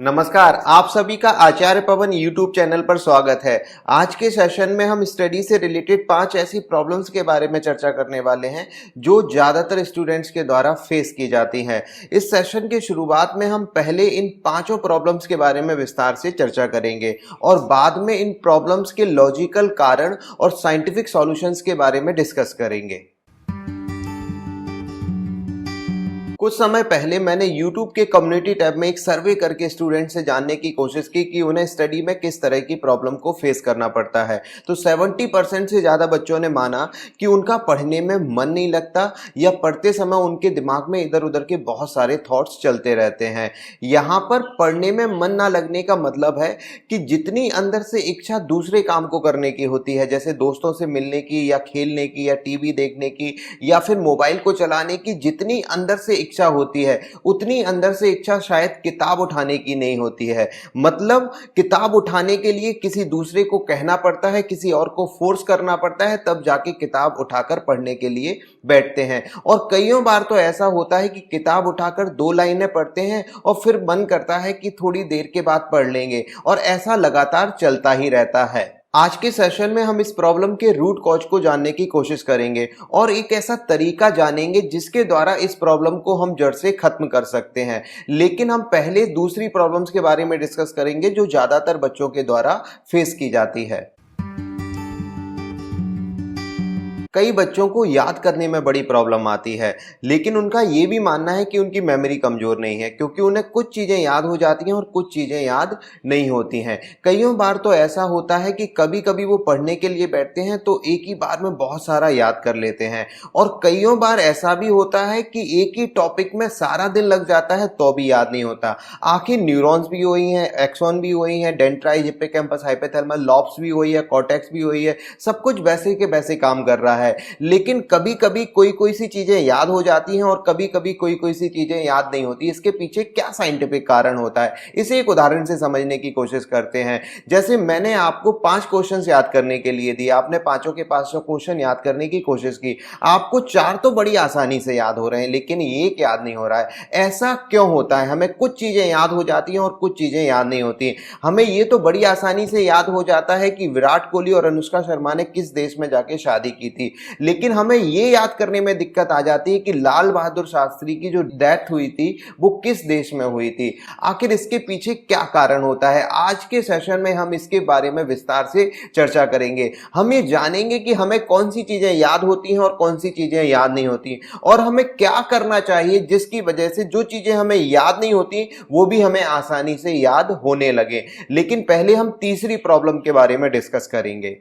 नमस्कार, आप सभी का आचार्य पवन यूट्यूब चैनल पर स्वागत है। आज के सेशन में हम स्टडी से रिलेटेड 5 ऐसी प्रॉब्लम्स के बारे में चर्चा करने वाले हैं जो ज़्यादातर स्टूडेंट्स के द्वारा फेस की जाती हैं। इस सेशन के शुरुआत में हम पहले इन पांचों प्रॉब्लम्स के बारे में विस्तार से चर्चा करेंगे और बाद में इन प्रॉब्लम्स के लॉजिकल कारण और साइंटिफिक सॉल्यूशंस के बारे में डिस्कस करेंगे। कुछ समय पहले मैंने YouTube के कम्युनिटी टैब में एक सर्वे करके स्टूडेंट से जानने की कोशिश की कि उन्हें स्टडी में किस तरह की प्रॉब्लम को फेस करना पड़ता है। तो 70% से ज़्यादा बच्चों ने माना कि उनका पढ़ने में मन नहीं लगता या पढ़ते समय उनके दिमाग में इधर उधर के बहुत सारे थॉट्स चलते रहते हैं। यहाँ पर पढ़ने में मन ना लगने का मतलब है कि जितनी अंदर से इच्छा दूसरे काम को करने की होती है, जैसे दोस्तों से मिलने की या खेलने की या टीवी देखने की या फिर मोबाइल को चलाने की, जितनी अंदर से इच्छा होती है उतनी अंदर से इच्छा शायद किताब उठाने की नहीं होती है। मतलब किताब उठाने के लिए किसी दूसरे को कहना पड़ता है, किसी और को फोर्स करना पड़ता है, तब जाके किताब उठाकर पढ़ने के लिए बैठते हैं। और कईयों बार तो ऐसा होता है कि किताब उठाकर 2 लाइनें पढ़ते हैं और फिर मन करता है कि थोड़ी देर के बाद पढ़ लेंगे, और ऐसा लगातार चलता ही रहता है। आज के सेशन में हम इस प्रॉब्लम के रूट कॉज को जानने की कोशिश करेंगे और एक ऐसा तरीका जानेंगे जिसके द्वारा इस प्रॉब्लम को हम जड़ से खत्म कर सकते हैं। लेकिन हम पहले दूसरी प्रॉब्लम्स के बारे में डिस्कस करेंगे जो ज्यादातर बच्चों के द्वारा फेस की जाती है। कई बच्चों को याद करने में बड़ी प्रॉब्लम आती है, लेकिन उनका ये भी मानना है कि उनकी मेमोरी कमजोर नहीं है, क्योंकि उन्हें कुछ चीज़ें याद हो जाती हैं और कुछ चीज़ें याद नहीं होती हैं। कईयों बार तो ऐसा होता है कि कभी कभी वो पढ़ने के लिए बैठते हैं तो एक ही बार में बहुत सारा याद कर लेते हैं, और कईयों बार ऐसा भी होता है कि एक ही टॉपिक में सारा दिन लग जाता है तो भी याद नहीं होता। आखिर न्यूरॉन्स भी वही हैं, एक्सॉन भी वही हैं, डेंड्राइट, हिप्पोकैम्पस, हाइपोथैलेमस, लॉब्स भी वही है, कॉर्टेक्स भी वही है, सब कुछ वैसे के वैसे काम कर रहा है। लेकिन कभी कभी कोई सी चीजें याद हो जाती हैं और कभी कभी कोई सी चीजें याद नहीं होती। इसके पीछे क्या साइंटिफिक कारण होता है, इसे एक उदाहरण से समझने की कोशिश करते हैं। जैसे मैंने आपको 5 क्वेश्चंस याद करने के लिए दिए, आपने पांचों के 500 क्वेश्चन याद करने की कोशिश की, आपको 4 तो बड़ी आसानी से याद हो रहे हैं लेकिन एक याद नहीं हो रहा है। ऐसा क्यों होता है? हमें कुछ चीजें याद हो जाती हैं और कुछ चीजें याद नहीं होती। हमें ये तो बड़ी आसानी से याद हो जाता है कि विराट कोहली और अनुष्का शर्मा ने किस देश में जाके शादी की थी, लेकिन हमें ये याद करने में दिक्कत आ जाती है कि लाल बहादुर शास्त्री की जो डेथ हुई थी वो किस देश में हुई थी। आखिर इसके पीछे क्या कारण होता है? आज के सेशन में हम इसके बारे में विस्तार से चर्चा करेंगे। हम ये जानेंगे कि हमें कौन सी चीजें याद होती हैं और कौन सी चीजें याद नहीं होती, और हमें क्या करना चाहिए जिसकी वजह से जो चीजें हमें याद नहीं होती वो भी हमें आसानी से याद होने लगे। लेकिन पहले हम तीसरी प्रॉब्लम के बारे में डिस्कस करेंगे।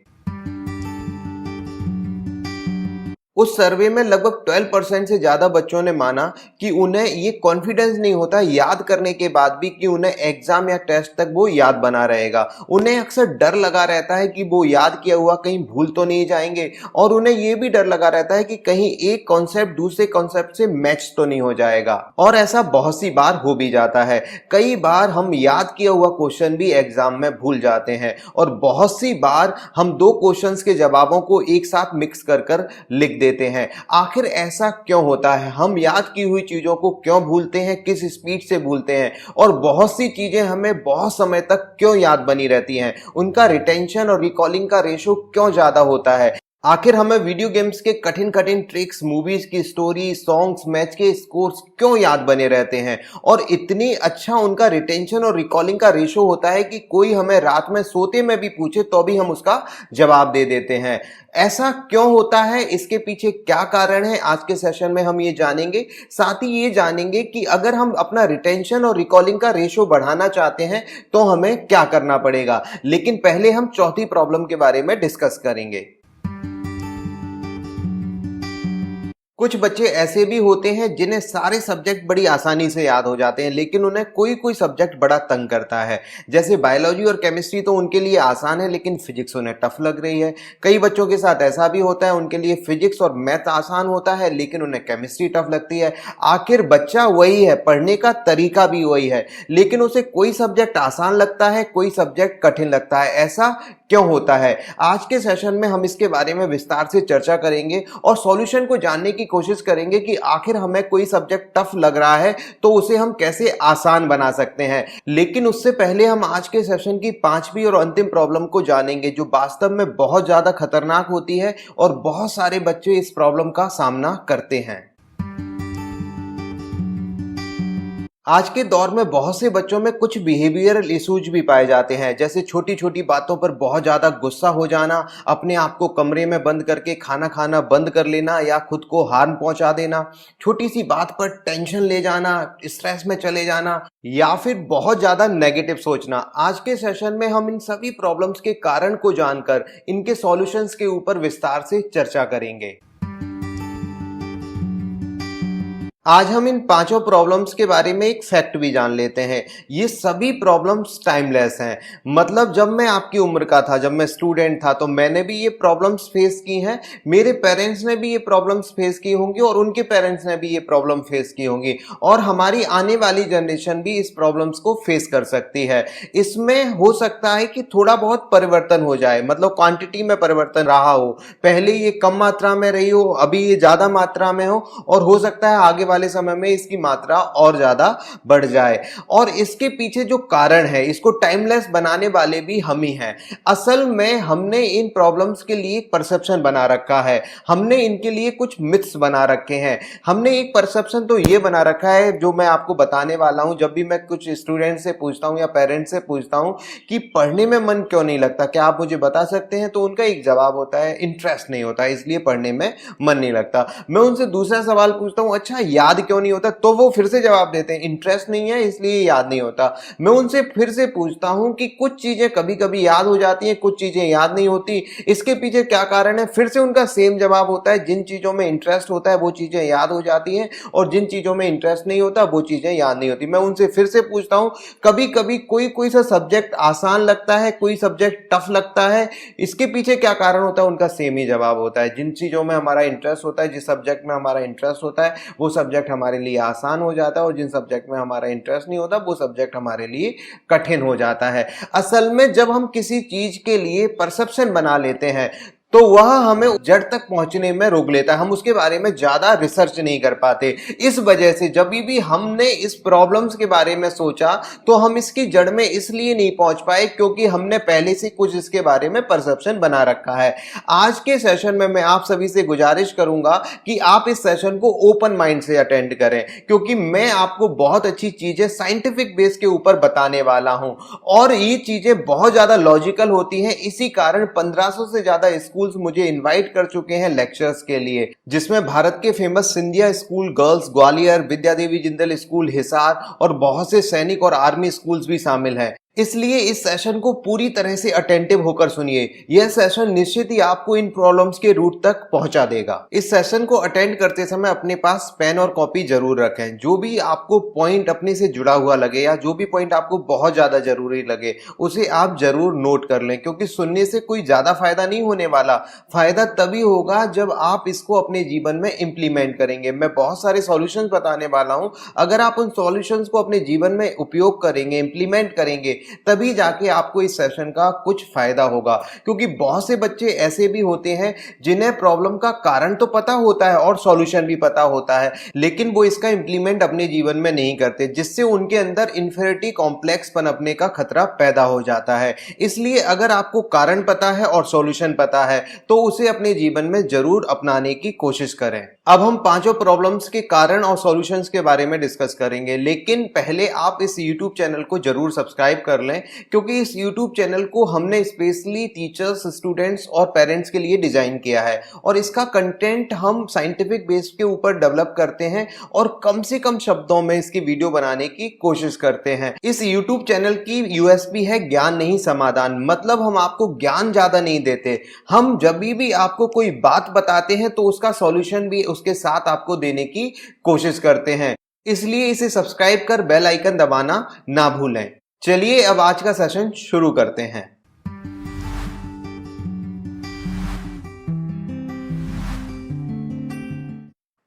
उस सर्वे में लगभग 12% से ज्यादा बच्चों ने माना कि उन्हें ये कॉन्फिडेंस नहीं होता याद करने के बाद भी कि उन्हें एग्जाम या टेस्ट तक वो याद बना रहेगा। उन्हें अक्सर डर लगा रहता है कि वो याद किया हुआ कहीं भूल तो नहीं जाएंगे, और उन्हें ये भी डर लगा रहता है कि कहीं एक कॉन्सेप्ट दूसरे कॉन्सेप्ट से मैच तो नहीं हो जाएगा। और ऐसा बहुत सी बार हो भी जाता है। कई बार हम याद किया हुआ क्वेश्चन भी एग्जाम में भूल जाते हैं, और बहुत सी बार हम 2 क्वेश्चंस के जवाबों को एक साथ मिक्स कर लिख देते हैं। आखिर ऐसा क्यों होता है? हम याद की हुई चीजों को क्यों भूलते हैं, किस स्पीड से भूलते हैं, और बहुत सी चीजें हमें बहुत समय तक क्यों याद बनी रहती हैं? उनका रिटेंशन और रिकॉलिंग का रेशो क्यों ज्यादा होता है? आखिर हमें वीडियो गेम्स के कठिन ट्रिक्स, मूवीज की स्टोरी, सॉन्ग्स, मैच के स्कोर्स क्यों याद बने रहते हैं, और इतनी अच्छा उनका रिटेंशन और रिकॉलिंग का रेशो होता है कि कोई हमें रात में सोते में भी पूछे तो भी हम उसका जवाब दे देते हैं। ऐसा क्यों होता है? इसके पीछे क्या कारण है? आज के सेशन में हम ये जानेंगे। साथ ही ये जानेंगे कि अगर हम अपना रिटेंशन और रिकॉलिंग का रेशो बढ़ाना चाहते हैं तो हमें क्या करना पड़ेगा। लेकिन पहले हम चौथी प्रॉब्लम के बारे में डिस्कस करेंगे। कुछ बच्चे ऐसे भी होते हैं जिन्हें सारे सब्जेक्ट बड़ी आसानी से याद हो जाते हैं, लेकिन उन्हें कोई सब्जेक्ट बड़ा तंग करता है। जैसे बायोलॉजी और केमिस्ट्री तो उनके लिए आसान है, लेकिन फिजिक्स उन्हें टफ लग रही है। कई बच्चों के साथ ऐसा भी होता है, उनके लिए फिजिक्स और मैथ आसान होता है लेकिन उन्हें केमिस्ट्री टफ लगती है। आखिर बच्चा वही है, पढ़ने का तरीका भी वही है, लेकिन उसे कोई सब्जेक्ट आसान लगता है, कोई सब्जेक्ट कठिन लगता है। ऐसा क्यों होता है? आज के सेशन में हम इसके बारे में विस्तार से चर्चा करेंगे और सॉल्यूशन को जानने की कोशिश करेंगे कि आखिर हमें कोई सब्जेक्ट टफ लग रहा है तो उसे हम कैसे आसान बना सकते हैं। लेकिन उससे पहले हम आज के सेशन की पांचवी और अंतिम प्रॉब्लम को जानेंगे, जो वास्तव में बहुत ज्यादा खतरनाक होती है और बहुत सारे बच्चे इस प्रॉब्लम का सामना करते हैं। आज के दौर में बहुत से बच्चों में कुछ बिहेवियरल इश्यूज भी पाए जाते हैं, जैसे छोटी छोटी बातों पर बहुत ज्यादा गुस्सा हो जाना, अपने आप को कमरे में बंद करके खाना खाना बंद कर लेना या खुद को हार्म पहुंचा देना, छोटी सी बात पर टेंशन ले जाना, स्ट्रेस में चले जाना या फिर बहुत ज्यादा नेगेटिव सोचना। आज के सेशन में हम इन सभी प्रॉब्लम्स के कारण को जानकर इनके सॉल्यूशंस के ऊपर विस्तार से चर्चा करेंगे। आज हम इन पांचों प्रॉब्लम्स के बारे में एक फैक्ट भी जान लेते हैं। ये सभी प्रॉब्लम्स टाइमलेस हैं। मतलब जब मैं आपकी उम्र का था, जब मैं स्टूडेंट था, तो मैंने भी ये प्रॉब्लम्स फेस की हैं, मेरे पेरेंट्स ने भी ये प्रॉब्लम्स फेस की होंगी और उनके पेरेंट्स ने भी ये प्रॉब्लम फेस की होंगी और हमारी आने वाली जनरेशन भी इस प्रॉब्लम्स को फेस कर सकती है। इसमें हो सकता है कि थोड़ा बहुत परिवर्तन हो जाए, मतलब क्वांटिटी में परिवर्तन रहा हो, पहले ये कम मात्रा में रही हो, अभी ये ज्यादा मात्रा में हो और हो सकता है आगे वाले समय में इसकी मात्रा और ज्यादा बढ़ जाए। और इसके पीछे जो कारण है, इसको टाइमलेस बनाने वाले भी हम ही हैं। असल में हमने इन प्रॉब्लम्स के लिए एक परसेप्शन बना रखा है, हमने इनके लिए कुछ मिथ्स बना रखे हैं। हमने एक परसेप्शन तो ये बना रखा है जो मैं आपको बताने वाला हूं। जब भी मैं कुछ स्टूडेंट से पूछता हूं या पेरेंट्स से पूछता हूं कि पढ़ने में मन क्यों नहीं लगता, क्या आप मुझे बता सकते हैं, तो उनका एक जवाब होता है इंटरेस्ट नहीं होता, इसलिए पढ़ने में मन नहीं लगता। मैं उनसे दूसरा सवाल पूछता हूं, अच्छा याद क्यों नहीं होता, तो वो फिर से जवाब देते हैं इंटरेस्ट नहीं है इसलिए याद नहीं होता। मैं उनसे फिर से पूछता हूं कि कुछ चीजें कभी कभी याद हो जाती हैं, कुछ चीजें याद नहीं होती, इसके पीछे क्या कारण है, फिर से उनका सेम जवाब होता है जिन चीजों में इंटरेस्ट होता है वो चीजें याद हो जाती हैं और जिन चीजों में इंटरेस्ट नहीं होता वो चीजें याद नहीं होती। मैं उनसे फिर से पूछता हूं, कभी कभी कोई कोई सा सब्जेक्ट आसान लगता है, कोई सब्जेक्ट टफ लगता है, इसके पीछे क्या कारण होता है, उनका सेम ही जवाब होता है, जिन चीजों में हमारा इंटरेस्ट होता है, जिस सब्जेक्ट में हमारा इंटरेस्ट होता है वो सब्जेक्ट हमारे लिए आसान हो जाता है और जिन सब्जेक्ट में हमारा इंटरेस्ट नहीं होता वो सब्जेक्ट हमारे लिए कठिन हो जाता है। असल में जब हम किसी चीज के लिए परसेप्शन बना लेते हैं तो वह हमें जड़ तक पहुंचने में रोक लेता है, हम उसके बारे में ज्यादा रिसर्च नहीं कर पाते। इस वजह से जब भी हमने इस प्रॉब्लम्स के बारे में सोचा तो हम इसकी जड़ में इसलिए नहीं पहुंच पाए क्योंकि हमने पहले से कुछ इसके बारे में परसेप्शन बना रखा है। आज के सेशन में मैं आप सभी से गुजारिश करूंगा कि आप इस सेशन को ओपन माइंड से अटेंड करें, क्योंकि मैं आपको बहुत अच्छी चीजें साइंटिफिक बेस के ऊपर बताने वाला हूं और ये चीजें बहुत ज्यादा लॉजिकल होती हैं। इसी कारण 1500 से ज्यादा स्कूल मुझे इनवाइट कर चुके हैं लेक्चर्स के लिए, जिसमें भारत के famous Scindia school girls Gwalior, Vidya Devi Jindal school Hisar और बहुत से सैनिक और आर्मी स्कूल्स भी शामिल हैं। इसलिए इस सेशन को पूरी तरह से अटेंटिव होकर सुनिए। यह सेशन निश्चित ही आपको इन प्रॉब्लम्स के रूट तक पहुंचा देगा। इस सेशन को अटेंड करते समय अपने पास पेन और कॉपी जरूर रखें। जो भी आपको पॉइंट अपने से जुड़ा हुआ लगे या जो भी पॉइंट आपको बहुत ज्यादा जरूरी लगे उसे आप जरूर नोट कर लें, क्योंकि सुनने से कोई ज्यादा फायदा नहीं होने वाला। फायदा तभी होगा जब आप इसको अपने जीवन में इंप्लीमेंट करेंगे। मैं बहुत सारे सॉल्यूशंस बताने वाला हूं, अगर आप उन सॉल्यूशंस को अपने जीवन में उपयोग करेंगे, इंप्लीमेंट करेंगे, तभी जाके आपको इस सेशन का कुछ फायदा होगा। क्योंकि बहुत से बच्चे ऐसे भी होते हैं जिन्हें प्रॉब्लम का कारण तो पता होता है और सॉल्यूशन भी पता होता है, लेकिन वो इसका इंप्लीमेंट अपने जीवन में नहीं करते, जिससे उनके अंदर इंफीरियरिटी कॉम्प्लेक्स पनपने का खतरा पैदा हो जाता है। इसलिए अगर आपको कारण पता है और सॉल्यूशन पता है तो उसे अपने जीवन में जरूर अपनाने की कोशिश करें। अब हम पांचों प्रॉब्लम्स के कारण और सॉल्यूशंस के बारे में डिस्कस करेंगे, लेकिन पहले आप इस YouTube चैनल को जरूर सब्सक्राइब कर लें, क्योंकि इस YouTube चैनल को हमने स्पेशली टीचर्स, स्टूडेंट्स और पेरेंट्स के लिए डिजाइन किया है और इसका कंटेंट हम साइंटिफिक बेस के ऊपर डेवलप करते हैं और कम से कम शब्दों में इसकी वीडियो बनाने की कोशिश करते हैं। इस YouTube चैनल की यूएसपी है ज्ञान नहीं समाधान। मतलब हम आपको ज्ञान ज्यादा नहीं देते, हम जब भी आपको कोई बात बताते हैं तो उसका सॉल्यूशन भी उसके साथ आपको देने की कोशिश करते हैं। इसलिए इसे सब्सक्राइब कर बेल आइकन दबाना ना भूलें। चलिए अब आज का सेशन शुरू करते हैं।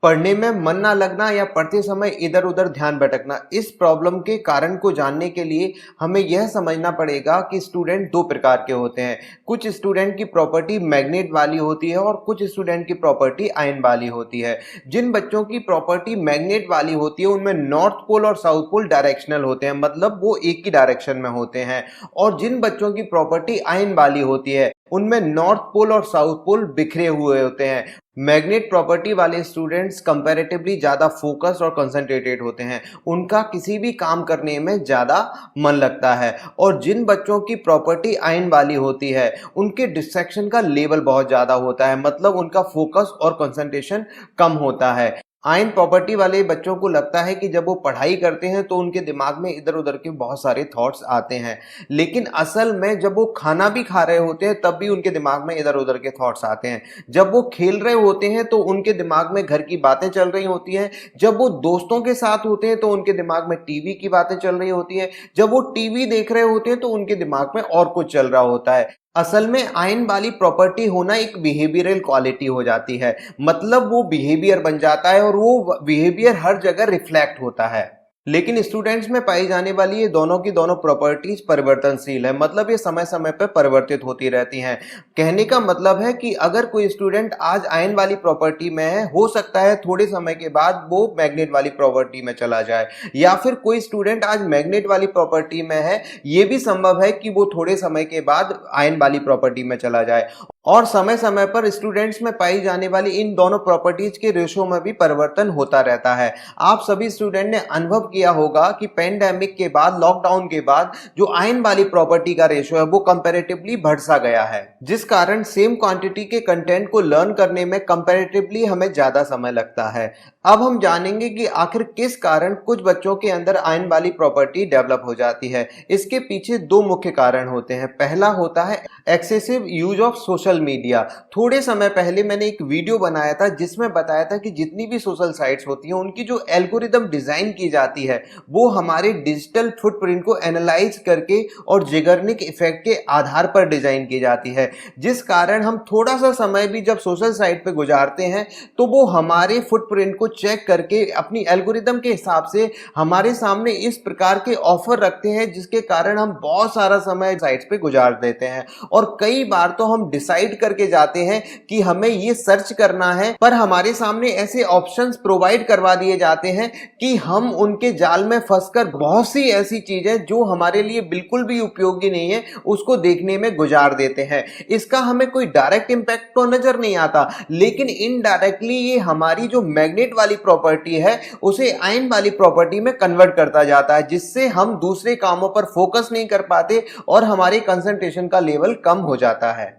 पढ़ने में मन ना लगना या पढ़ते समय इधर उधर ध्यान भटकना, इस प्रॉब्लम के कारण को जानने के लिए हमें यह समझना पड़ेगा कि स्टूडेंट दो प्रकार के होते हैं। कुछ स्टूडेंट की प्रॉपर्टी मैग्नेट वाली होती है और कुछ स्टूडेंट की प्रॉपर्टी आयन वाली होती है। जिन बच्चों की प्रॉपर्टी मैग्नेट वाली होती है उनमें नॉर्थ पोल और साउथ पोल डायरेक्शनल होते हैं, मतलब वो एक ही डायरेक्शन में होते हैं। और जिन बच्चों की प्रॉपर्टी आयन वाली होती है उनमें नॉर्थ पोल और साउथ पोल बिखरे हुए होते हैं। मैग्नेट प्रॉपर्टी वाले स्टूडेंट्स कंपैरेटिवली ज्यादा फोकस्ड और कंसंट्रेटेड होते हैं, उनका किसी भी काम करने में ज्यादा मन लगता है। और जिन बच्चों की प्रॉपर्टी आयन वाली होती है उनके डिस्ट्रैक्शन का लेवल बहुत ज्यादा होता है, मतलब उनका फोकस और कंसंट्रेशन कम होता है। आयन प्रॉपर्टी वाले बच्चों को लगता है कि जब वो पढ़ाई करते हैं तो उनके दिमाग में इधर उधर के बहुत सारे थॉट्स आते हैं, लेकिन असल में जब वो खाना भी खा रहे होते हैं तब भी उनके दिमाग में इधर उधर के थॉट्स आते हैं। जब वो खेल रहे होते हैं तो उनके दिमाग में घर की बातें चल रही होती हैं। जब वो दोस्तों के साथ होते हैं तो उनके दिमाग में टीवी की बातें चल रही होती हैं। जब वो टीवी देख रहे होते हैं तो उनके दिमाग में और कुछ चल रहा होता है। असल में आयन वाली प्रॉपर्टी होना एक बिहेवियरल क्वालिटी हो जाती है, मतलब वो बिहेवियर बन जाता है और वो बिहेवियर हर जगह रिफ्लेक्ट होता है। लेकिन स्टूडेंट्स में पाई जाने वाली ये दोनों की दोनों प्रॉपर्टीज परिवर्तनशील है, मतलब ये समय समय पर परिवर्तित होती रहती हैं। कहने का मतलब है कि अगर कोई स्टूडेंट आज आयन वाली प्रॉपर्टी में है, हो सकता है थोड़े समय के बाद वो मैग्नेट वाली प्रॉपर्टी में चला जाए, या फिर कोई स्टूडेंट आज मैग्नेट वाली प्रॉपर्टी में है, ये भी संभव है कि वो थोड़े समय के बाद आयन वाली प्रॉपर्टी में चला जाए। और समय समय पर स्टूडेंट्स में पाई जाने वाली इन दोनों प्रॉपर्टीज के रेशो में भी परिवर्तन होता रहता है। आप सभी स्टूडेंट ने अनुभव किया होगा कि पेंडेमिक के बाद, लॉकडाउन के बाद जो आयन वाली प्रॉपर्टी का रेशो है वो कंपैरेटिवली बढ़ सा गया है, जिस कारण सेम क्वांटिटी के कंटेंट को लर्न करने में कंपैरेटिवली हमें ज्यादा समय लगता है। अब हम जानेंगे कि आखिर किस कारण कुछ बच्चों के अंदर आयन वाली प्रॉपर्टी डेवलप हो जाती है। इसके पीछे दो मुख्य कारण होते हैं। पहला होता है excessive use of social media. थोड़े समय पहले मैंने एक वीडियो बनाया था जिसमें बताया था कि जितनी भी सोशल साइट्स होती हैं उनकी जो एल्गोरिदम डिजाइन की जाती है वो हमारे डिजिटल फुटप्रिंट को एनालाइज करके और जिगर्निक इफेक्ट के आधार पर डिजाइन की जाती है, जिस कारण हम थोड़ा सा समय भी जब सोशल साइट पे गुजारते हैं तो वो हमारे फुटप्रिंट को चेक करके अपनी एल्गोरिदम के हिसाब से हमारे सामने इस प्रकार के ऑफर रखते हैं, जिसके कारण हम बहुत सारा समय साइट्स पे गुजार देते हैं। और कई बार तो हम डिसाइड करके जाते हैं कि हमें ये सर्च करना है, पर हमारे सामने ऐसे ऑप्शंस प्रोवाइड करवा दिए जाते हैं कि हम उनके जाल में फंसकर बहुत सी ऐसी चीजें जो हमारे लिए बिल्कुल भी उपयोगी नहीं है उसको देखने में गुजार देते हैं। इसका हमें कोई डायरेक्ट इंपैक्ट तो नजर नहीं आता, लेकिन इनडायरेक्टली ये हमारी जो मैग्नेट वाली प्रॉपर्टी है उसे आयन वाली प्रॉपर्टी में कन्वर्ट करता जाता है, जिससे हम दूसरे कामों पर फोकस नहीं कर पाते और हमारे कंसंट्रेशन का लेवल कम हो जाता है।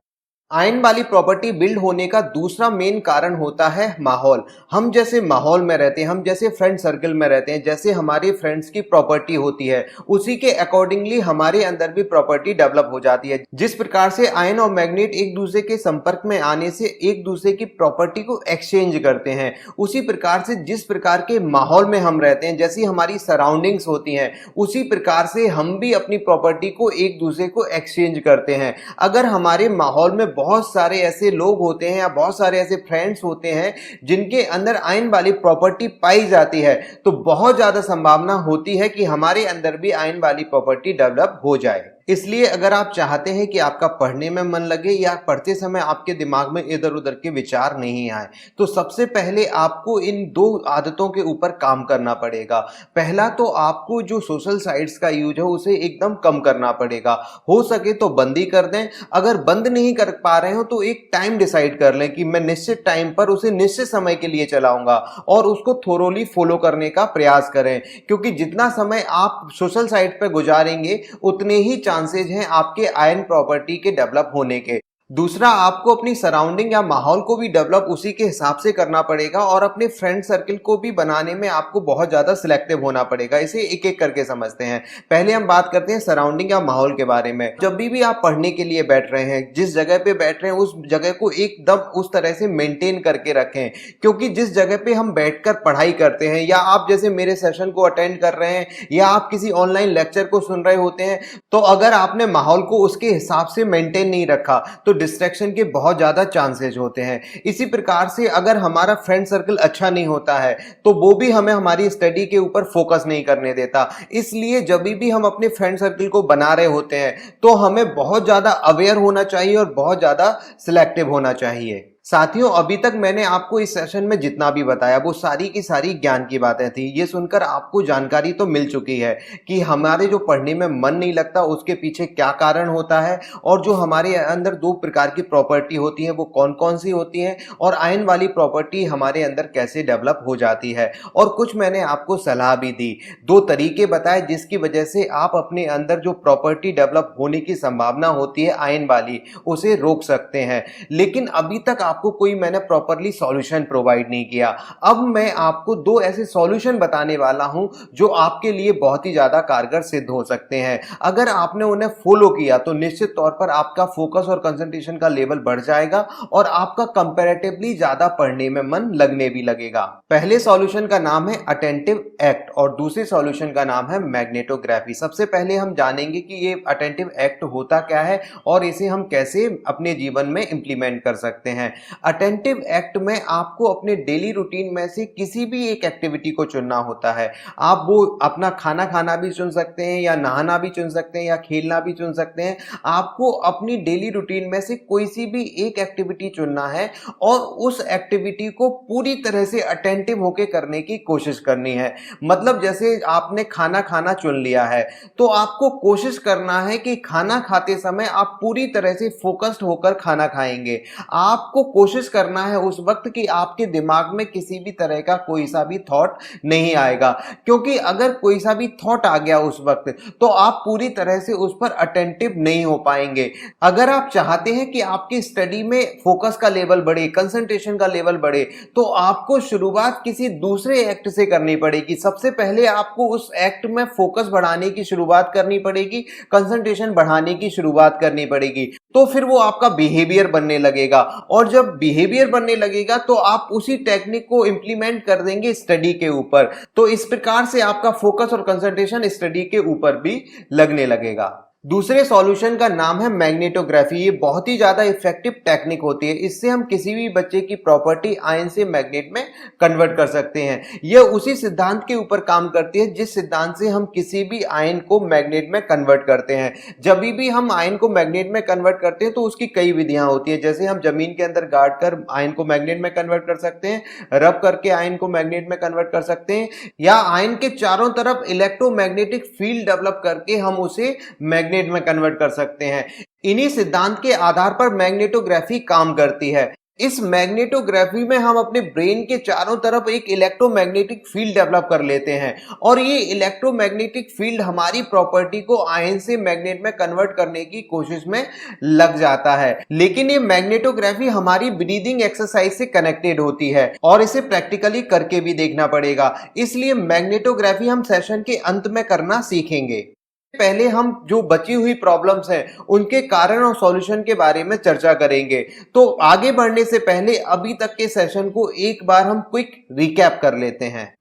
आयन वाली प्रॉपर्टी बिल्ड होने का दूसरा मेन कारण होता है माहौल। हम जैसे माहौल में रहते हैं, हम जैसे फ्रेंड सर्कल में रहते हैं, जैसे हमारे फ्रेंड्स की प्रॉपर्टी होती है उसी के अकॉर्डिंगली हमारे अंदर भी प्रॉपर्टी डेवलप हो जाती है। जिस प्रकार से आयन और मैग्नेट एक दूसरे के संपर्क में आने से एक दूसरे की प्रॉपर्टी को एक्सचेंज करते हैं, उसी प्रकार से जिस प्रकार के माहौल में हम रहते हैं, जैसी हमारी सराउंडिंग्स होती हैं, उसी प्रकार से हम भी अपनी प्रॉपर्टी को एक दूसरे को एक्सचेंज करते हैं। अगर हमारे माहौल में बहुत सारे ऐसे लोग होते हैं या बहुत सारे ऐसे फ्रेंड्स होते हैं जिनके अंदर आयन वाली प्रॉपर्टी पाई जाती है, तो बहुत ज्यादा संभावना होती है कि हमारे अंदर भी आयन वाली प्रॉपर्टी डेवलप हो जाए। इसलिए अगर आप चाहते हैं कि आपका पढ़ने में मन लगे या पढ़ते समय आपके दिमाग में इधर उधर के विचार नहीं आए, तो सबसे पहले आपको इन दो आदतों के ऊपर काम करना पड़ेगा। पहला तो आपको जो सोशल साइट्स का यूज है उसे एकदम कम करना पड़ेगा। हो सके तो बंद ही कर दें। अगर बंद नहीं कर पा रहे हो तो एक टाइम डिसाइड कर लें कि मैं निश्चित टाइम पर उसे निश्चित समय के लिए चलाऊंगा और उसको थोरोली फॉलो करने का प्रयास करें, क्योंकि जितना समय आप सोशल साइट पर गुजारेंगे उतने ही चांसेस हैं आपके आयन प्रॉपर्टी के डेवलप होने के। दूसरा, आपको अपनी सराउंडिंग या माहौल को भी डेवलप उसी के हिसाब से करना पड़ेगा और अपने फ्रेंड सर्कल को भी बनाने में आपको बहुत ज्यादा सिलेक्टिव होना पड़ेगा। इसे एक एक करके समझते हैं। पहले हम बात करते हैं सराउंडिंग या माहौल के बारे में। जब भी आप पढ़ने के लिए बैठ रहे हैं, जिस जगह पे बैठ रहे हैं उस जगह को एकदम उस तरह से मेंटेन करके रखें, क्योंकि जिस जगह पे हम बैठकर पढ़ाई करते हैं या आप जैसे मेरे सेशन को अटेंड कर रहे हैं या आप किसी ऑनलाइन लेक्चर को सुन रहे होते हैं, तो अगर आपने माहौल को उसके हिसाब से मेंटेन नहीं रखा तो डिस्ट्रैक्शन के बहुत ज़्यादा चांसेस होते हैं। इसी प्रकार से अगर हमारा फ्रेंड सर्कल अच्छा नहीं होता है तो वो भी हमें हमारी स्टडी के ऊपर फोकस नहीं करने देता। इसलिए जब भी हम अपने फ्रेंड सर्कल को बना रहे होते हैं तो हमें बहुत ज़्यादा अवेयर होना चाहिए और बहुत ज़्यादा सिलेक्टिव होना चाहिए। साथियों, अभी तक मैंने आपको इस सेशन में जितना भी बताया वो सारी की सारी ज्ञान की बातें थी। ये सुनकर आपको जानकारी तो मिल चुकी है कि हमारे जो पढ़ने में मन नहीं लगता उसके पीछे क्या कारण होता है, और जो हमारे अंदर दो प्रकार की प्रॉपर्टी होती है वो कौन कौन सी होती हैं, और आयन वाली प्रॉपर्टी हमारे अंदर कैसे डेवलप हो जाती है। और कुछ मैंने आपको सलाह भी दी, दो तरीके बताए जिसकी वजह से आप अपने अंदर जो प्रॉपर्टी डेवलप होने की संभावना होती है आयन वाली, उसे रोक सकते हैं। लेकिन अभी तक आपको कोई मैंने प्रॉपरली सॉल्यूशन प्रोवाइड नहीं किया। अब मैं आपको दो ऐसे सॉल्यूशन बताने वाला हूं जो आपके लिए बहुत ही ज्यादा कारगर सिद्ध हो सकते हैं। अगर आपने उन्हें फॉलो किया तो निश्चित तौर पर आपका फोकस और कंसंट्रेशन का लेवल बढ़ जाएगा और आपका कंपैरेटिवली ज्यादा पढ़ने में मन लगने भी लगेगा। पहले सॉल्यूशन का नाम है अटेंटिव एक्ट और दूसरे सॉल्यूशन का नाम है मैग्नेटोग्राफी। सबसे पहले हम जानेंगे कि ये अटेंटिव एक्ट होता क्या है और इसे हम कैसे अपने जीवन में इंप्लीमेंट कर सकते हैं। अटेंटिव एक्ट में आपको अपने डेली रूटीन में से किसी भी एक एक्टिविटी को चुनना होता है। आप वो अपना खाना खाना भी चुन सकते हैं या नहाना भी चुन सकते हैं या खेलना भी चुन सकते हैं। आपको अपनी डेली रूटीन में से कोई सी भी एक एक्टिविटी चुनना है और उस एक्टिविटी को पूरी तरह से अटेंटिव होकर करने की कोशिश करनी है। मतलब जैसे आपने खाना खाना चुन लिया है तो आपको कोशिश करना है कि खाना खाते समय आप पूरी तरह से फोकस्ड होकर खाना खाएंगे। आपको कोशिश करना है उस वक्त कि आपके दिमाग में किसी भी तरह का कोई सा भी थॉट नहीं आएगा, क्योंकि अगर कोई सा भी थॉट आ गया उस वक्त तो आप पूरी तरह से उस पर अटेंटिव नहीं हो पाएंगे। अगर आप चाहते हैं कि आपकी स्टडी में फोकस का लेवल बढ़े, कंसंट्रेशन का लेवल बढ़े, तो आपको शुरुआत किसी दूसरे एक्ट से करनी पड़ेगी। सबसे पहले आपको उस एक्ट में फोकस बढ़ाने की शुरुआत करनी पड़ेगी, कंसंट्रेशन बढ़ाने की शुरुआत करनी पड़ेगी, तो फिर वो आपका बिहेवियर बनने लगेगा। और जब बिहेवियर बनने लगेगा तो आप उसी टेक्निक को इंप्लीमेंट कर देंगे स्टडी के ऊपर। तो इस प्रकार से आपका फोकस और कंसंट्रेशन स्टडी के ऊपर भी लगने लगेगा। दूसरे सॉल्यूशन का नाम है मैग्नेटोग्राफी। ये बहुत ही ज्यादा इफेक्टिव टेक्निक होती है। इससे हम किसी भी बच्चे की प्रॉपर्टी आयन से मैग्नेट में कन्वर्ट कर सकते हैं। यह उसी सिद्धांत के ऊपर काम करती है जिस सिद्धांत से हम किसी भी आयन को मैग्नेट में कन्वर्ट करते हैं। जब भी हम आयन को मैग्नेट में कन्वर्ट करते हैं तो उसकी कई विधियां होती है। जैसे हम जमीन के अंदर गाड़ कर आयन को मैग्नेट में कन्वर्ट कर सकते हैं, रब करके आयन को मैग्नेट में कन्वर्ट कर सकते हैं, या आयन के चारों तरफ इलेक्ट्रोमैग्नेटिक फील्ड डेवलप करके हम उसे मैग्नेट में कन्वर्ट कर सकते हैं। इन्हीं सिद्धांत के आधार पर मैग्नेटोग्राफी काम करती है। इस मैग्नेटोग्राफी में हम अपने ब्रेन के चारों तरफ एक इलेक्ट्रोमैग्नेटिक फील्ड डेवलप कर लेते हैं और ये इलेक्ट्रोमैग्नेटिक फील्ड हमारी प्रॉपर्टी को आयन से मैग्नेट में कन्वर्ट करने की कोशिश में लग जाता है। लेकिन ये मैग्नेटोग्राफी हमारी ब्रीदिंग एक्सरसाइज से कनेक्टेड होती है और इसे प्रैक्टिकली करके भी देखना पड़ेगा। इसलिए मैग्नेटोग्राफी हम सेशन के अंत में करना सीखेंगे। पहले हम जो बची हुई प्रॉब्लम्स हैं उनके कारण और सॉल्यूशन के बारे में चर्चा करेंगे। तो आगे बढ़ने से पहले अभी तक के सेशन को एक बार हम क्विक रिकैप कर लेते हैं।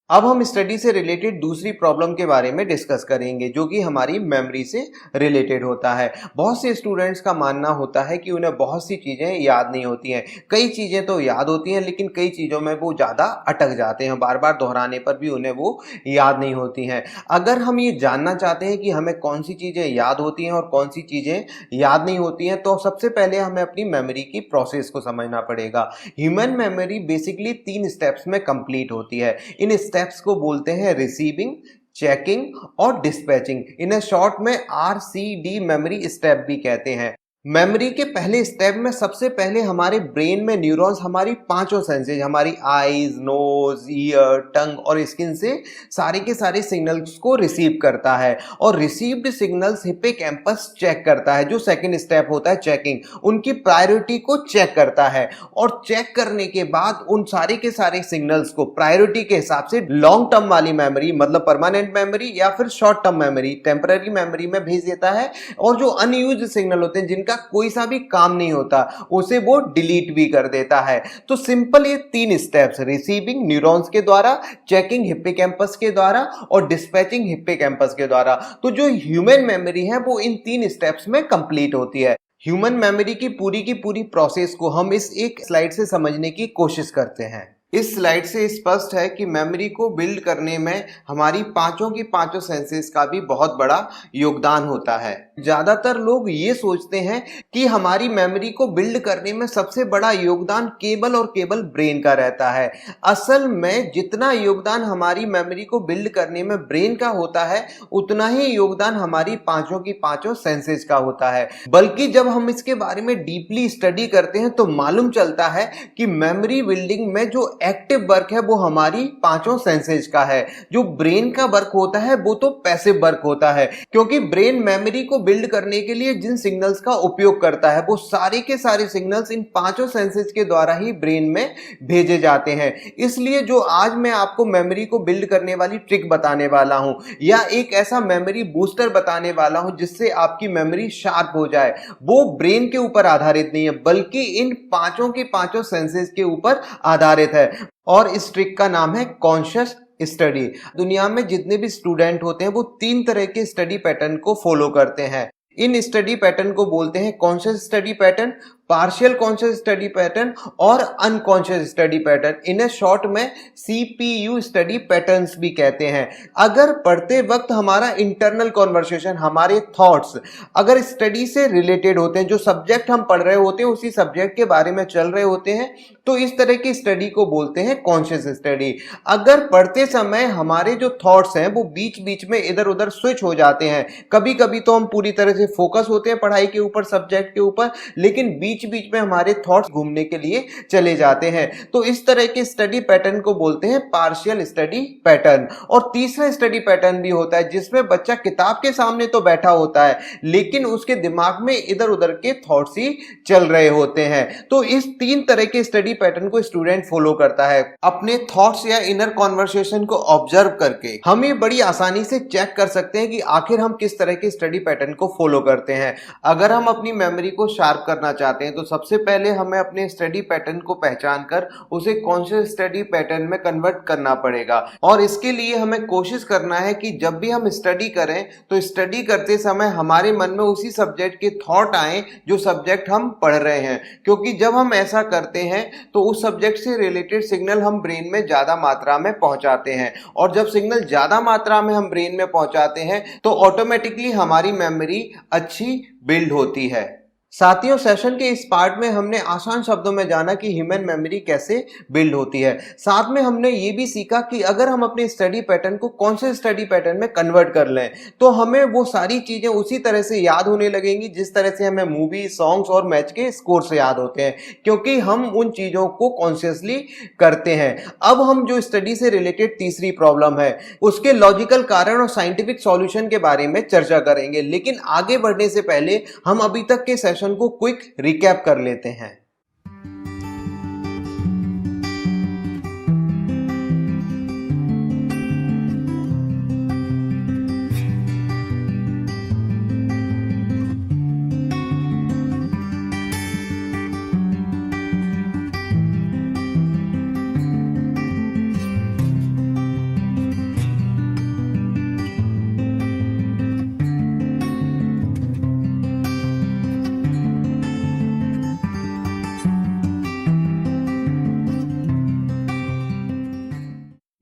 अब हम स्टडी से रिलेटेड दूसरी प्रॉब्लम के बारे में डिस्कस करेंगे जो कि हमारी मेमोरी से रिलेटेड होता है। बहुत से स्टूडेंट्स का मानना होता है कि उन्हें बहुत सी चीज़ें याद नहीं होती हैं। कई चीज़ें तो याद होती हैं लेकिन कई चीज़ों में वो ज़्यादा अटक जाते हैं, बार बार दोहराने पर भी उन्हें वो याद नहीं होती हैं। अगर हम ये जानना चाहते हैं कि हमें कौन सी चीज़ें याद होती हैं और कौन सी चीज़ें याद नहीं होती हैं, तो सबसे पहले हमें अपनी मेमोरी की प्रोसेस को समझना पड़ेगा। ह्यूमन मेमोरी बेसिकली 3 स्टेप्स में कंप्लीट होती है। इन स्टेप्स को बोलते हैं रिसीविंग, चेकिंग और डिस्पैचिंग। इन्हें शॉर्ट में RCD मेमोरी स्टेप भी कहते हैं। मेमोरी के पहले स्टेप में सबसे पहले हमारे ब्रेन में न्यूरॉन्स हमारी पांचों सेंसेज, हमारी आईज, नोज, ईयर, टंग और स्किन से सारे के सारे सिग्नल्स को रिसीव करता है और रिसीव्ड सिग्नल्स हिप्पोकैम्पस चेक करता है, जो सेकंड स्टेप होता है चेकिंग, उनकी प्रायोरिटी को चेक करता है और चेक करने के बाद उन सारे के सारे सिग्नल्स को प्रायोरिटी के हिसाब से लॉन्ग टर्म वाली मेमोरी मतलब परमानेंट मेमोरी या फिर short term memory temporary memory में भेज देता है और जो अनयूज्ड सिग्नल होते हैं जिनका कोई सा भी काम नहीं होता उसे वो डिलीट भी कर देता है। तो सिंपल ये तीन स्टेप्स, रिसीविंग न्यूरॉन्स के द्वारा, चेकिंग हिप्पोकैम्पस के द्वारा और डिस्पैचिंग हिप्पोकैम्पस के द्वारा। तो जो ह्यूमन मेमोरी है वो इन तीन स्टेप्स में कंप्लीट होती है। ह्यूमन मेमोरी की पूरी प्रोसेस को हम इस एक स्लाइड से समझने की कोशिश करते हैं। इस स्लाइड से स्पष्ट है कि मेमोरी को बिल्ड करने में हमारी पांचों की पांचों सेंसेस का भी बहुत बड़ा योगदान होता है। ज्यादातर लोग ये सोचते हैं कि हमारी मेमोरी को बिल्ड करने में सबसे बड़ा योगदान केवल और केवल ब्रेन का रहता है। असल में जितना योगदान हमारी मेमोरी को बिल्ड करने में ब्रेन का होता है उतना ही योगदान हमारी पांचों की पांचों सेंसेस का होता है। बल्कि जब हम इसके बारे में डीपली स्टडी करते हैं तो मालूम चलता है कि मेमोरी बिल्डिंग में जो एक्टिव वर्क है वो हमारी पांचों सेंसेस का है, जो ब्रेन का वर्क होता है वो तो पैसिव वर्क होता है, क्योंकि ब्रेन मेमोरी को बिल्ड करने के लिए जिन सिग्नल्स का उपयोग करता है वो सारे के सारे सिग्नल्स इन पांचों सेंसेस के द्वारा ही ब्रेन में भेजे जाते हैं। इसलिए जो आज मैं आपको मेमोरी को बिल्ड करने वाली ट्रिक बताने वाला हूं या एक ऐसा मेमोरी बूस्टर बताने वाला हूं जिससे आपकी मेमोरी शार्प हो जाए, वो ब्रेन के ऊपर आधारित नहीं है बल्कि इन पांचों के पांचों सेंसेस के ऊपर आधारित है और इस ट्रिक का नाम है कॉन्शियस स्टडी। दुनिया में जितने भी स्टूडेंट होते हैं वो तीन तरह के स्टडी पैटर्न को फॉलो करते हैं। इन स्टडी पैटर्न को बोलते हैं conscious study pattern, partial conscious study pattern और अनकॉन्शियस स्टडी पैटर्न। इन्हें शॉर्ट में CPU स्टडी पैटर्न्स भी कहते हैं। अगर पढ़ते वक्त हमारा इंटरनल कॉन्वर्सेशन, हमारे थॉट्स अगर स्टडी से रिलेटेड होते हैं, जो सब्जेक्ट हम पढ़ रहे होते हैं उसी सब्जेक्ट के बारे में चल रहे होते हैं, तो इस तरह की स्टडी को बोलते हैं कॉन्शियस स्टडी। अगर पढ़ते समय हमारे जो थॉट्स हैं वो बीच बीच में इधर उधर स्विच हो जाते हैं, कभी कभी तो हम पूरी तरह से फोकस होते हैं पढ़ाई के ऊपर, सब्जेक्ट के ऊपर, लेकिन बीच बीच में हमारे थॉट्स घूमने के लिए चले जाते हैं, तो इस तरह के स्टडी पैटर्न को बोलते हैं पार्शियल स्टडी पैटर्न। और तीसरा स्टडी पैटर्न भी होता है जिसमें बच्चा किताब के सामने तो बैठा होता है लेकिन उसके दिमाग में इधर उधर के थॉट्स ही चल रहे होते हैं। तो इस तीन तरह के स्टडी पैटर्न को स्टूडेंट फॉलो करता है। अपने थॉट्स या इनर कॉन्वर्सेशन को ऑब्जर्व करके हम ये बड़ी आसानी से चेक कर सकते हैं कि आखिर हम किस तरह के स्टडी पैटर्न को फॉलो करते हैं। अगर हम अपनी मेमोरी को शार्प करना चाहते हैं तो सबसे पहले हमें अपने स्टडी पैटर्न को पहचान कर उसे कॉन्शियस स्टडी पैटर्न में कन्वर्ट करना पड़ेगा। और इसके लिए हमें कोशिश करना है कि जब भी हम स्टडी करें तो स्टडी करते समय हमारे मन में उसी सब्जेक्ट के थॉट आए जो सब्जेक्ट हम पढ़ रहे हैं, क्योंकि जब हम ऐसा करते हैं तो उस सब्जेक्ट से रिलेटेड सिग्नल हम ब्रेन में ज्यादा मात्रा में पहुंचाते हैं और जब सिग्नल ज्यादा मात्रा में हम ब्रेन में पहुंचाते हैं तो ऑटोमेटिकली हमारी मेमोरी अच्छी बिल्ड होती है। साथियों, सेशन के इस पार्ट में हमने आसान शब्दों में जाना कि ह्यूमन मेमोरी कैसे बिल्ड होती है। साथ में हमने ये भी सीखा कि अगर हम अपने स्टडी पैटर्न को कॉन्शियस स्टडी पैटर्न में कन्वर्ट कर लें तो हमें वो सारी चीजें उसी तरह से याद होने लगेंगी जिस तरह से हमें मूवी, सॉन्ग्स और मैच के स्कोर से याद होते हैं, क्योंकि हम उन चीजों को कॉन्शियसली करते हैं। अब हम जो स्टडी से रिलेटेड तीसरी प्रॉब्लम है उसके लॉजिकल कारण और साइंटिफिक सॉल्यूशन के बारे में चर्चा करेंगे, लेकिन आगे बढ़ने से पहले हम अभी तक के सेशन को क्विक रिकैप कर लेते हैं।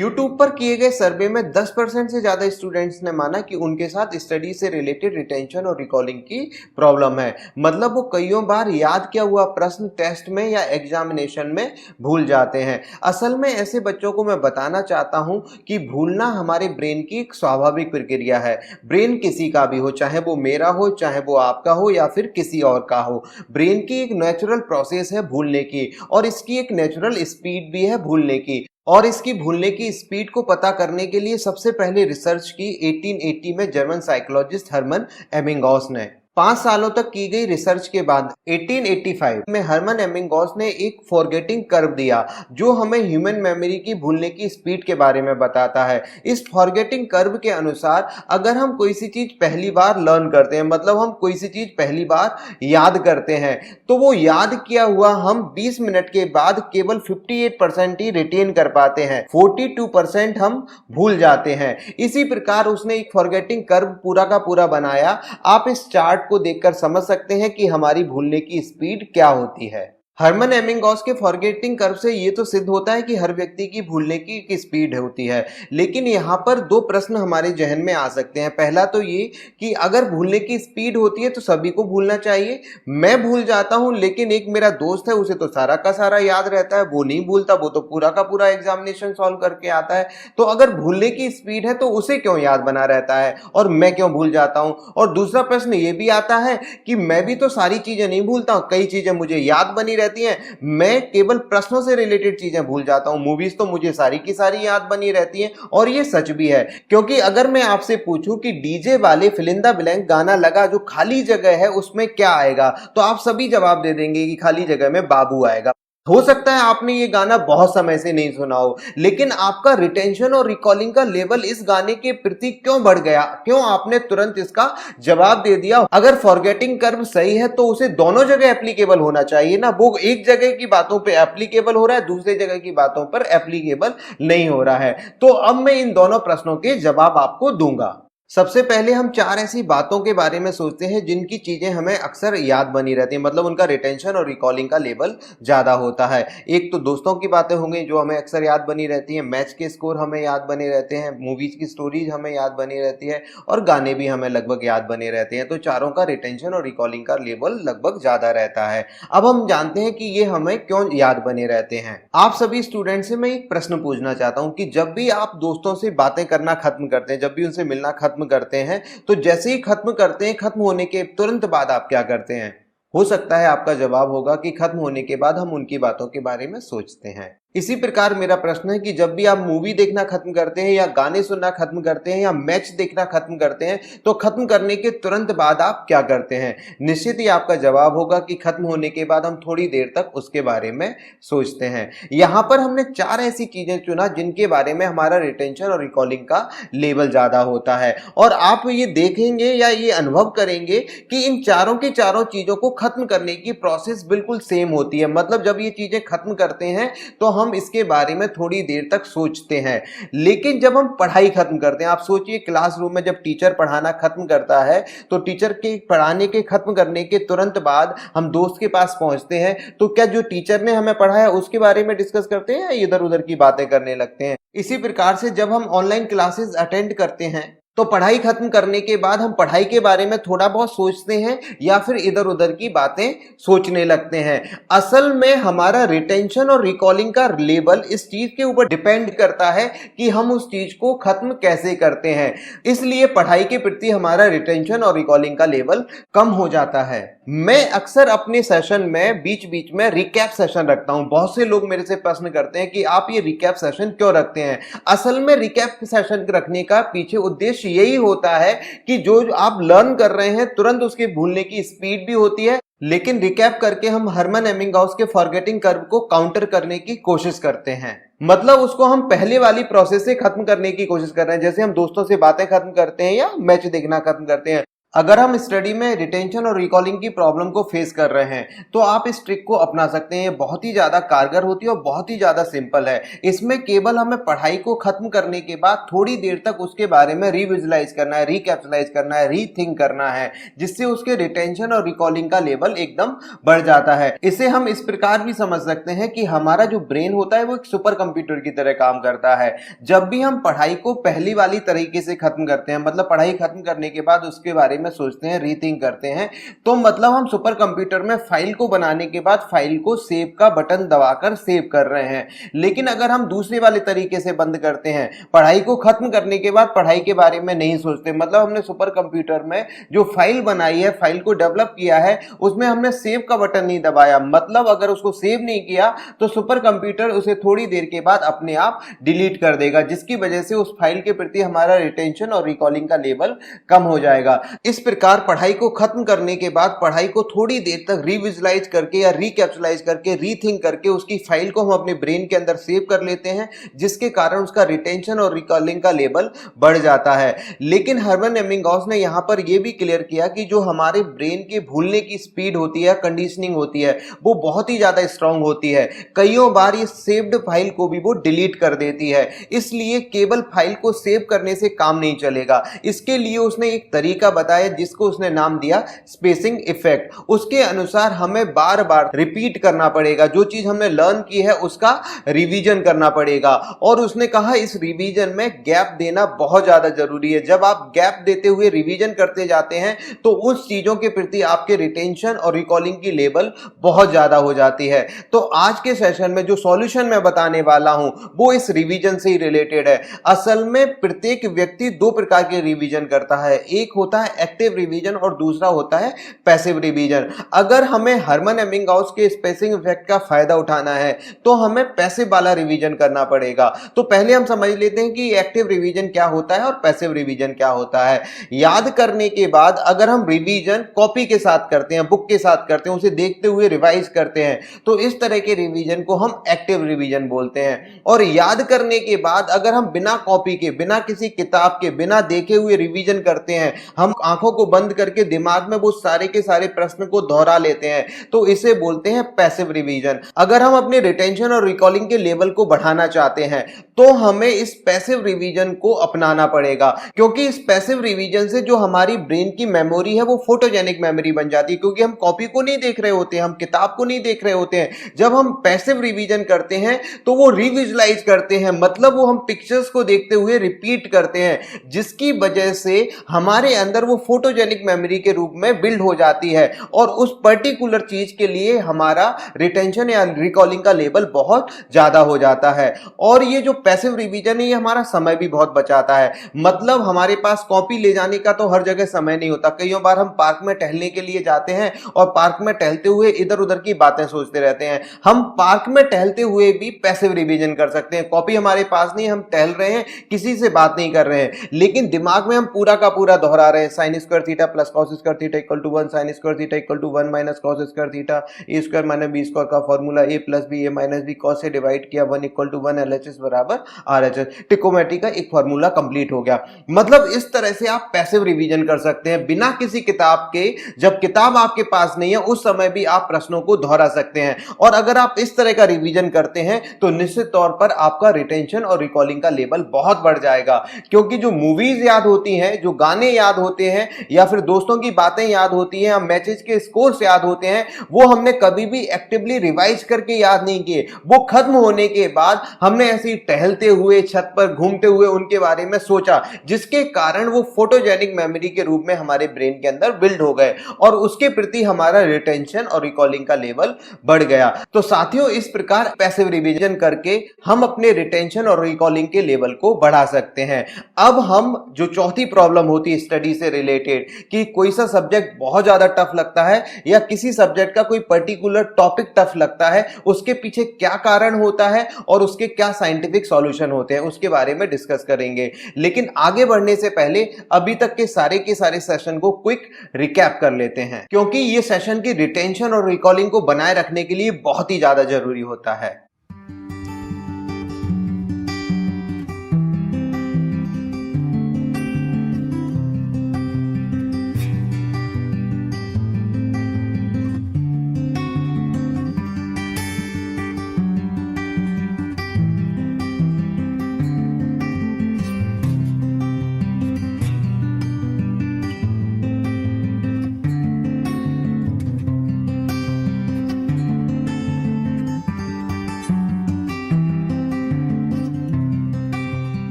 यूट्यूब पर किए गए सर्वे में 10% से ज्यादा स्टूडेंट्स ने माना कि उनके साथ स्टडी से रिलेटेड रिटेंशन और रिकॉलिंग की प्रॉब्लम है। मतलब वो कईयों बार याद किया हुआ प्रश्न टेस्ट में या एग्जामिनेशन में भूल जाते हैं। असल में ऐसे बच्चों को मैं बताना चाहता हूं कि भूलना हमारे ब्रेन की एक स्वाभाविक प्रक्रिया है। ब्रेन किसी का भी हो, चाहे वो मेरा हो, चाहे वो आपका हो या फिर किसी और का हो, ब्रेन की एक नेचुरल प्रोसेस है भूलने की, और इसकी एक नेचुरल स्पीड भी है भूलने की। और इसकी भूलने की स्पीड को पता करने के लिए सबसे पहले रिसर्च की 1880 में जर्मन साइकोलॉजिस्ट हर्मन एबिंगहॉस ने। 5 सालों तक की गई रिसर्च के बाद 1885 में हर्मन एबिंगहॉस ने एक फॉरगेटिंग कर्व दिया जो हमें ह्यूमन मेमोरी की भूलने की स्पीड के बारे में बताता है। इस फॉरगेटिंग कर्व के अनुसार अगर हम कोई सी चीज पहली बार लर्न करते हैं, मतलब हम कोई सी चीज पहली बार याद करते हैं, तो वो याद किया हुआ हम 20 मिनट के बाद केवल 58% ही रिटेन कर पाते हैं, 42% हम भूल जाते हैं। इसी प्रकार उसने एक फॉरगेटिंग कर्व पूरा का पूरा बनाया। आप इस चार्ट को देखकर समझ सकते हैं कि हमारी भूलने की स्पीड क्या होती है। हर्मन एबिंगहॉस के फॉरगेटिंग कर्व से ये तो सिद्ध होता है कि हर व्यक्ति की भूलने की एक स्पीड होती है, लेकिन यहाँ पर दो प्रश्न हमारे जहन में आ सकते हैं। पहला तो ये कि अगर भूलने की स्पीड होती है तो सभी को भूलना चाहिए। मैं भूल जाता हूँ, लेकिन एक मेरा दोस्त है उसे तो सारा का सारा याद रहता है, वो नहीं भूलता, वो तो पूरा का पूरा एग्जामिनेशन सॉल्व करके आता है। तो अगर भूलने की स्पीड है तो उसे क्यों याद बना रहता है और मैं क्यों भूल जाता हूँ। और दूसरा प्रश्न ये भी आता है कि मैं भी तो सारी चीजें नहीं भूलता हूँ, कई चीजें मुझे याद बनी रहती हैं, मैं केवल प्रश्नों से रिलेटेड चीजें भूल जाता हूं। मूवीज तो मुझे सारी की सारी याद बनी रहती हैं, और ये सच भी है, क्योंकि अगर मैं आपसे पूछूं कि डीजे वाले फिल इन द ब्लैंक गाना लगा, जो खाली जगह है उसमें क्या आएगा, तो आप सभी जवाब दे देंगे कि खाली जगह में बाबू आएगा। हो सकता है आपने ये गाना बहुत समय से नहीं सुना हो, लेकिन आपका रिटेंशन और रिकॉलिंग का लेवल इस गाने के प्रति क्यों बढ़ गया, क्यों आपने तुरंत इसका जवाब दे दिया। अगर फॉरगेटिंग कर्व सही है तो उसे दोनों जगह एप्लीकेबल होना चाहिए ना। वो एक जगह की बातों पे एप्लीकेबल हो रहा है, दूसरी जगह की बातों पर एप्लीकेबल नहीं हो रहा है। तो अब मैं इन दोनों प्रश्नों के जवाब आपको दूंगा। सबसे पहले हम 4 ऐसी बातों के बारे में सोचते हैं जिनकी चीजें हमें अक्सर याद बनी रहती हैं, मतलब उनका रिटेंशन और रिकॉलिंग का लेवल ज्यादा होता है। एक तो दोस्तों की बातें होंगी जो हमें अक्सर याद बनी रहती हैं, मैच के स्कोर हमें याद बने रहते हैं, मूवीज की स्टोरीज हमें याद बनी रहती है, और गाने भी हमें लगभग याद बने रहते हैं। तो चारों का रिटेंशन और रिकॉलिंग का लेवल लगभग ज्यादा रहता है। अब हम जानते हैं कि ये हमें क्यों याद बने रहते हैं। आप सभी स्टूडेंट से मैं एक प्रश्न पूछना चाहता हूं कि जब भी आप दोस्तों से बातें करना खत्म करते हैं, जब भी उनसे मिलना खत्म करते हैं, तो जैसे ही खत्म करते हैं, खत्म होने के तुरंत बाद आप क्या करते हैं। हो सकता है आपका जवाब होगा कि खत्म होने के बाद हम उनकी बातों के बारे में सोचते हैं। इसी प्रकार मेरा प्रश्न है कि जब भी आप मूवी देखना खत्म करते हैं, या गाने सुनना खत्म करते हैं, या मैच देखना खत्म करते हैं, तो खत्म करने के तुरंत बाद आप क्या करते हैं। निश्चित ही आपका जवाब होगा कि खत्म होने के बाद हम थोड़ी देर तक उसके बारे में सोचते हैं। यहां पर हमने 4 ऐसी चीजें चुना जिनके बारे में हमारा रिटेंशन और रिकॉलिंग का लेवल ज्यादा होता है, और आप ये देखेंगे या ये अनुभव करेंगे कि इन चारों की चारों चीजों को खत्म करने की प्रोसेस बिल्कुल सेम होती है। मतलब जब ये चीजें खत्म करते हैं तो हम इसके बारे में थोड़ी देर तक सोचते हैं, लेकिन जब हम पढ़ाई खत्म करते हैं, आप सोचिए क्लासरूम में जब टीचर पढ़ाना खत्म करता है, तो टीचर के पढ़ाने के खत्म करने के तुरंत बाद हम दोस्त के पास पहुंचते हैं, तो क्या जो टीचर ने हमें पढ़ाया उसके बारे में डिस्कस करते हैं या इधर उधर की बातें करने लगते हैं। इसी प्रकार से जब हम ऑनलाइन क्लासेस अटेंड करते हैं, तो पढ़ाई खत्म करने के बाद हम पढ़ाई के बारे में थोड़ा बहुत सोचते हैं या फिर इधर उधर की बातें सोचने लगते हैं। असल में हमारा रिटेंशन और रिकॉलिंग का लेवल इस चीज के ऊपर डिपेंड करता है कि हम उस चीज को खत्म कैसे करते हैं। इसलिए पढ़ाई के प्रति हमारा रिटेंशन और रिकॉलिंग का लेवल कम हो जाता है। मैं अक्सर अपने सेशन में बीच बीच में रिकैप सेशन रखता हूं। बहुत से लोग मेरे से प्रश्न करते हैं कि आप ये रिकैप सेशन क्यों रखते हैं। असल में रिकैप सेशन रखने का पीछे उद्देश्य यही होता है कि जो आप लर्न कर रहे हैं तुरंत उसके भूलने की स्पीड भी होती है, लेकिन रिकैप करके हम हर्मन एबिंगहॉस के फॉरगेटिंग कर्व को काउंटर करने की कोशिश करते हैं। मतलब उसको हम पहले वाली प्रोसेस से खत्म करने की कोशिश कर रहे हैं। जैसे हम दोस्तों से बातें खत्म करते हैं या मैच देखना खत्म करते हैं, अगर हम स्टडी में रिटेंशन और रिकॉलिंग की प्रॉब्लम को फेस कर रहे हैं तो आप इस ट्रिक को अपना सकते हैं। बहुत ही ज़्यादा कारगर होती है और बहुत ही ज़्यादा सिंपल है। इसमें केवल हमें पढ़ाई को खत्म करने के बाद थोड़ी देर तक उसके बारे में रिविजुलाइज करना है, रिकैप्सुलाइज करना है, रीथिंक करना है, जिससे उसके रिटेंशन और रिकॉलिंग का लेवल एकदम बढ़ जाता है। इसे हम इस प्रकार भी समझ सकते हैं कि हमारा जो ब्रेन होता है वो एक सुपर कंप्यूटर की तरह काम करता है। जब भी हम पढ़ाई को पहली वाली तरीके से खत्म करते हैं, मतलब पढ़ाई खत्म करने के बाद उसके बारे में सोचते हैं, रीथिंक करते हैं, तो मतलब हम सुपर कंप्यूटर में फाइल को बनाने के बाद फाइल को सेव का बटन दबाकर सेव कर रहे हैं। लेकिन अगर हम दूसरे वाले तरीके से बंद करते हैं, पढ़ाई को खत्म करने के बाद पढ़ाई के बारे में नहीं सोचते, मतलब हमने सुपर कंप्यूटर में जो फाइल बनाई है, फाइल को डेवलप किया है, उसमें हमने सेव का बटन नहीं दबाया, मतलब अगर उसको सेव नहीं किया तो सुपर कंप्यूटर उसे थोड़ी देर के बाद अपने आप डिलीट कर देगा, जिसकी वजह से उस फाइल के प्रति हमारा रिटेंशन और रिकॉलिंग का लेवल कम हो जाएगा। इस प्रकार पढ़ाई को खत्म करने के बाद पढ़ाई को थोड़ी देर तक रिविजुलाइज करके या रिकैप्सुलाइज करके, रीथिंक करके उसकी फाइल को हम अपने ब्रेन के अंदर सेव कर लेते हैं, जिसके कारण उसका रिटेंशन और रिकॉलिंग का लेवल बढ़ जाता है। लेकिन हर्मन एबिंगहॉस ने यहां पर यह भी क्लियर किया कि जो हमारे ब्रेन के भूलने की स्पीड होती है, कंडीशनिंग होती है, वो बहुत ही ज्यादा स्ट्रांग होती है। कईयों बार ये सेव्ड फाइल को भी वो डिलीट कर देती है। इसलिए केवल फाइल को सेव करने से काम नहीं चलेगा। इसके लिए उसने एक तरीका बताया जिसको उसने नाम दिया स्पेसिंग इफेक्ट। उसके अनुसार हमें बार बार रिपीट करना पड़ेगा, जो चीज हमने लर्न की है उसका रिवीजन करना पड़ेगा। और उसने कहा इस रिवीजन में गैप देना बहुत ज्यादा जरूरी है। जब आप गैप देते हुए रिवीजन करते जाते हैं तो उस चीजों के प्रति आपके रिटेंशन और रिकॉलिंग की लेवल बहुत ज्यादा हो जाती है। तो आज के सेशन में जो सॉल्यूशन मैं बताने वाला हूं वो इस रिवीजन से ही रिलेटेड है। असल में प्रत्येक व्यक्ति दो प्रकार के रिवीजन करता है, एक होता है एक्टिव रिवीजन और दूसरा होता है पैसिव रिवीजन। अगर हमें हर्मन एबिंगहॉस के स्पेसिंग इफेक्ट का फायदा उठाना है तो हमें पैसिव वाला रिवीजन करना पड़ेगा। तो पहले हम समझ लेते हैं कि एक्टिव रिवीजन क्या होता है और पैसिव रिवीजन क्या होता है। याद करने के बाद अगर हम रिवीजन कॉपी के साथ करते हैं, बुक के साथ करते हैं, उसे देखते हुए रिवाइज करते हैं, तो इस तरह के रिवीजन को हम एक्टिव रिवीजन बोलते हैं। और याद करने के बाद अगर हम बिना कॉपी के, बिना किसी किताब के, बिना देखे हुए रिवीजन करते हैं, हम आंखों को बंद करके दिमाग में वो सारे के सारे प्रश्न को दोहरा लेते हैं, तो इसे बोलते हैं पैसिव रिवीजन। अगर हम अपने रिटेंशन और रिकॉलिंग के लेवल को बढ़ाना चाहते हैं तो हमें इस पैसिव रिवीजन को अपनाना पड़ेगा, क्योंकि इस पैसिव रिवीजन से जो हमारी ब्रेन की मेमोरी है वो फोटोजेनिक मेमोरी बन जाती है, क्योंकि हम कॉपी को नहीं देख रहे होते हैं, हम किताब को नहीं देख रहे होते हैं। जब हम पैसिव रिवीजन करते हैं तो वो रिविजुलाइज करते हैं, मतलब वो हम पिक्चर्स को देखते हुए रिपीट करते हैं, जिसकी वजह से हमारे अंदर वो फोटोजेनिक मेमोरी के रूप में बिल्ड हो जाती है और उस पर्टिकुलर चीज के लिए हमारा रिटेंशन या रिकॉलिंग का लेवल बहुत ज्यादा हो जाता है। और ये जो पैसिव रिवीजन है ये हमारा समय भी बहुत बचाता है। मतलब हमारे पास कॉपी ले जाने का तो हर जगह समय नहीं होता। कई बार हम पार्क में टहलने के लिए जाते हैं और पार्क में टहलते हुए इधर उधर की बातें सोचते रहते हैं। हम पार्क में टहलते हुए भी पैसिव रिवीजन कर सकते हैं। कॉपी हमारे पास नहीं, हम टहल रहे हैं, किसी से बात नहीं कर रहे हैं, लेकिन दिमाग में हम पूरा का पूरा दोहरा रहे हैं। Sine square theta plus cos square theta equal to 1, sine square theta equal to 1 minus cos square theta, A square minus B square का formula A plus B A minus B, cos से divide किया 1 equal to 1 LHS बराबर RHS. Trigonometry का एक formula complete हो गया। मतलब इस तरह से आप पैसिव रिवीजन कर सकते हैं बिना किसी किताब के। जब किताब आपके पास नहीं है उस समय भी आप प्रश्नों को दोहरा सकते हैं। और अगर आप इस तरह का रिवीजन करते हैं तो निश्चित तौर पर आपका रिटेंशन और रिकॉलिंग का लेवल बहुत बढ़ जाएगा, क्योंकि जो मूवीज याद होती हैं, जो गाने याद होते हैं, या फिर दोस्तों की बातें याद होती हैं, या मैचेस के स्कोर्स याद होते हैं, वो हमने कभी भी एक्टिवली रिवाइज करके याद नहीं किए। वो खत्म होने के बाद हमने ऐसे टहलते हुए, छत पर घूमते हुए उनके बारे में सोचा, जिसके कारण वो फोटोजेनिक मेमोरी के रूप में हमारे ब्रेन के अंदर बिल्ड हो गए और उसके प्रति हमारा रिटेंशन और रिकॉलिंग का लेवल बढ़ गया। तो साथियों, इस प्रकार पैसिव रिवीजन करके हम अपने रिटेंशन और रिकॉलिंग के लेवल को बढ़ा सकते हैं। अब हम जो चौथी प्रॉब्लम होती है स्टडी से रिलेटेड, कि कोई सा सब्जेक्ट बहुत ज्यादा टफ लगता है या किसी सब्जेक्ट का कोई पर्टिकुलर टॉपिक टफ लगता है, उसके पीछे क्या कारण होता है और उसके क्या साइंटिफिक सॉल्यूशन होते हैं, उसके बारे में डिस्कस करेंगे। लेकिन आगे बढ़ने से पहले अभी तक के सारे सेशन को क्विक रिकैप कर लेते हैं, क्योंकि ये सेशन की रिटेंशन और रिकॉलिंग को बनाए रखने के लिए बहुत ही ज्यादा जरूरी होता है।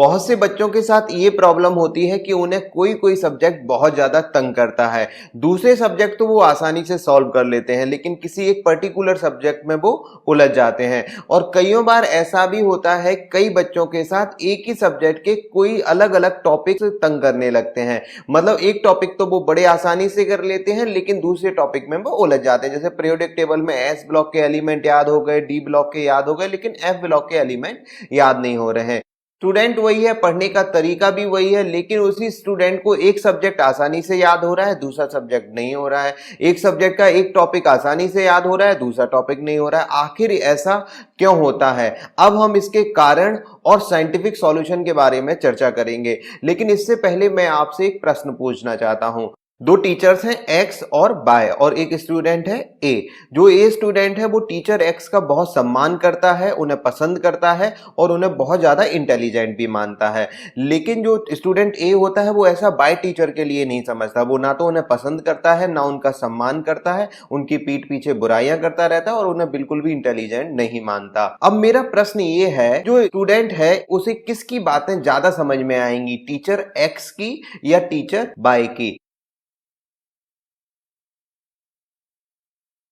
बहुत से बच्चों के साथ ये प्रॉब्लम होती है कि उन्हें कोई कोई सब्जेक्ट बहुत ज्यादा तंग करता है। दूसरे सब्जेक्ट तो वो आसानी से सॉल्व कर लेते हैं, लेकिन किसी एक पर्टिकुलर सब्जेक्ट में वो उलझ जाते हैं। और कईयों बार ऐसा भी होता है कई बच्चों के साथ एक ही सब्जेक्ट के कोई अलग अलग टॉपिक तंग करने लगते हैं। मतलब एक टॉपिक तो वो बड़े आसानी से कर लेते हैं, लेकिन दूसरे टॉपिक में वो उलझ जाते हैं। जैसे पीरियोडिक टेबल में एस ब्लॉक के एलिमेंट याद हो गए, डी ब्लॉक के याद हो गए, लेकिन एफ ब्लॉक के एलिमेंट याद नहीं हो रहे हैं। स्टूडेंट वही है, पढ़ने का तरीका भी वही है, लेकिन उसी स्टूडेंट को एक सब्जेक्ट आसानी से याद हो रहा है, दूसरा सब्जेक्ट नहीं हो रहा है। एक सब्जेक्ट का एक टॉपिक आसानी से याद हो रहा है, दूसरा टॉपिक नहीं हो रहा है। आखिर ऐसा क्यों होता है? अब हम इसके कारण और साइंटिफिक सॉल्यूशन के बारे में चर्चा करेंगे, लेकिन इससे पहले मैं आपसे एक प्रश्न पूछना चाहता हूं। दो टीचर्स हैं एक्स और बाय, और एक स्टूडेंट है ए। जो ए स्टूडेंट है वो टीचर एक्स का बहुत सम्मान करता है, उन्हें पसंद करता है और उन्हें बहुत ज्यादा इंटेलिजेंट भी मानता है। लेकिन जो स्टूडेंट ए होता है वो ऐसा बाय टीचर के लिए नहीं समझता। वो ना तो उन्हें पसंद करता है, ना उनका सम्मान करता है, उनकी पीठ पीछे बुराइयां करता रहता है और उन्हें बिल्कुल भी इंटेलिजेंट नहीं मानता। अब मेरा प्रश्न ये है, जो स्टूडेंट है उसे किसकी बातें ज्यादा समझ में आएंगी, टीचर एक्स की या टीचर बाय की?